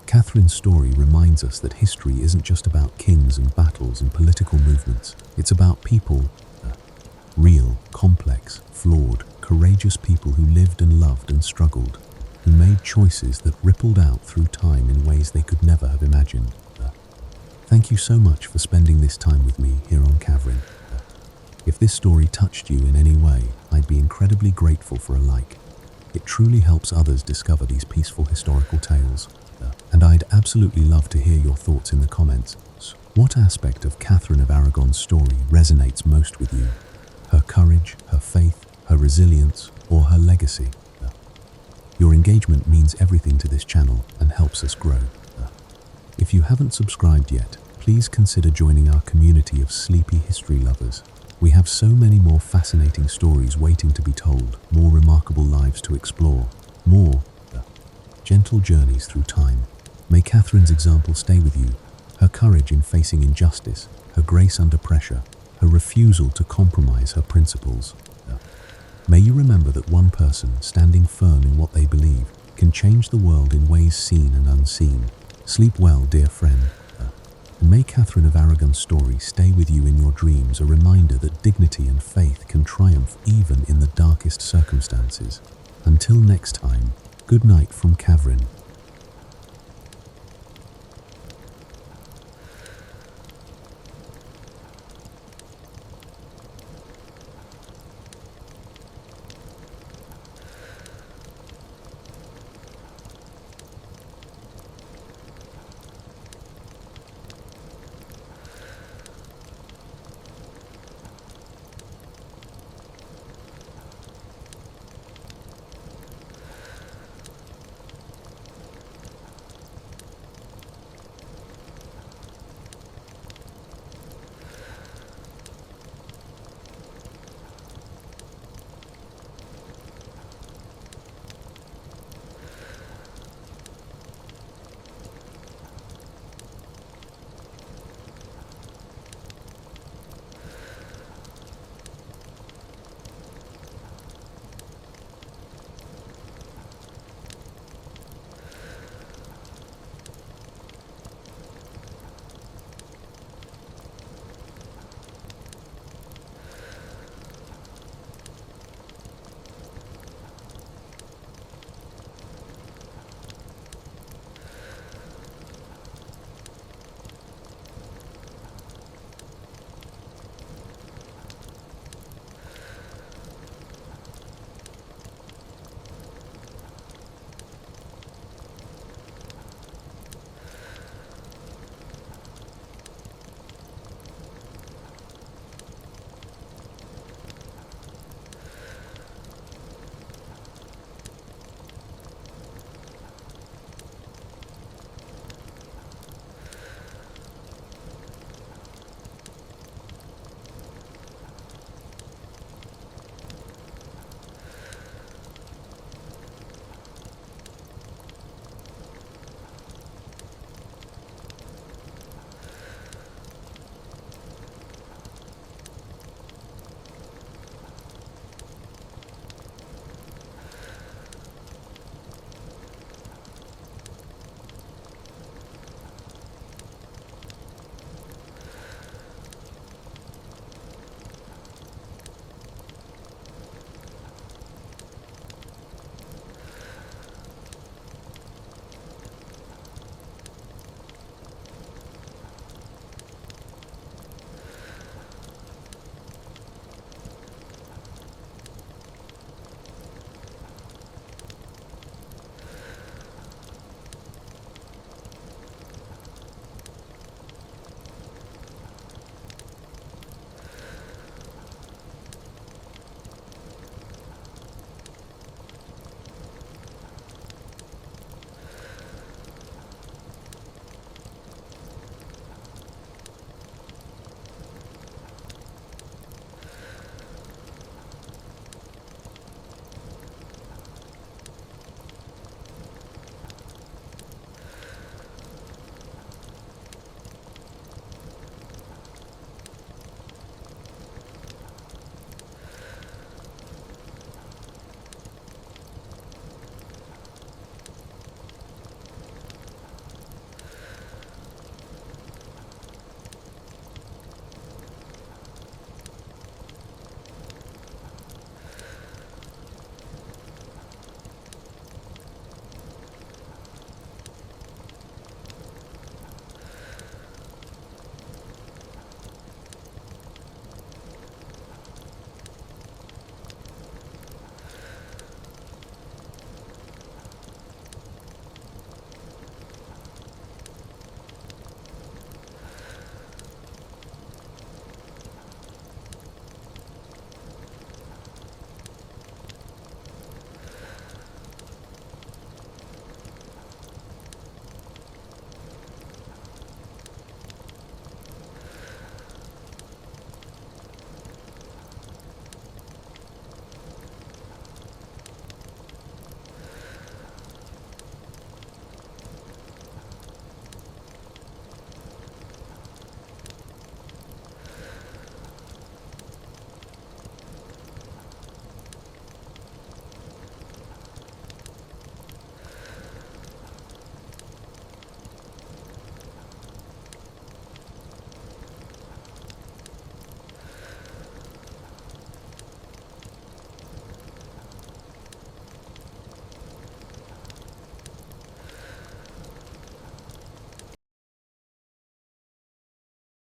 S1: Catherine's story reminds us that history isn't just about kings and battles and political movements. It's about people, real, complex, flawed, courageous people who lived and loved and struggled, who made choices that rippled out through time in ways they could never have imagined. Thank you so much for spending this time with me here on Kavrin. If this story touched you in any way, I'd be incredibly grateful for a like. It truly helps others discover these peaceful historical tales. And I'd absolutely love to hear your thoughts in the comments. What aspect of Catherine of Aragon's story resonates most with you? Her courage, her faith, her resilience, or her legacy? Your engagement means everything to this channel and helps us grow. If you haven't subscribed yet, please consider joining our community of sleepy history lovers. We have so many more fascinating stories waiting to be told, more remarkable lives to explore, more gentle journeys through time. May Catherine's example stay with you, her courage in facing injustice, her grace under pressure, her refusal to compromise her principles. May you remember that one person standing firm in what they believe can change the world in ways seen and unseen. Sleep well, dear friend. And may Catherine of Aragon's story stay with you in your dreams, a reminder that dignity and faith can triumph even in the darkest circumstances. Until next time, good night from Kavrin.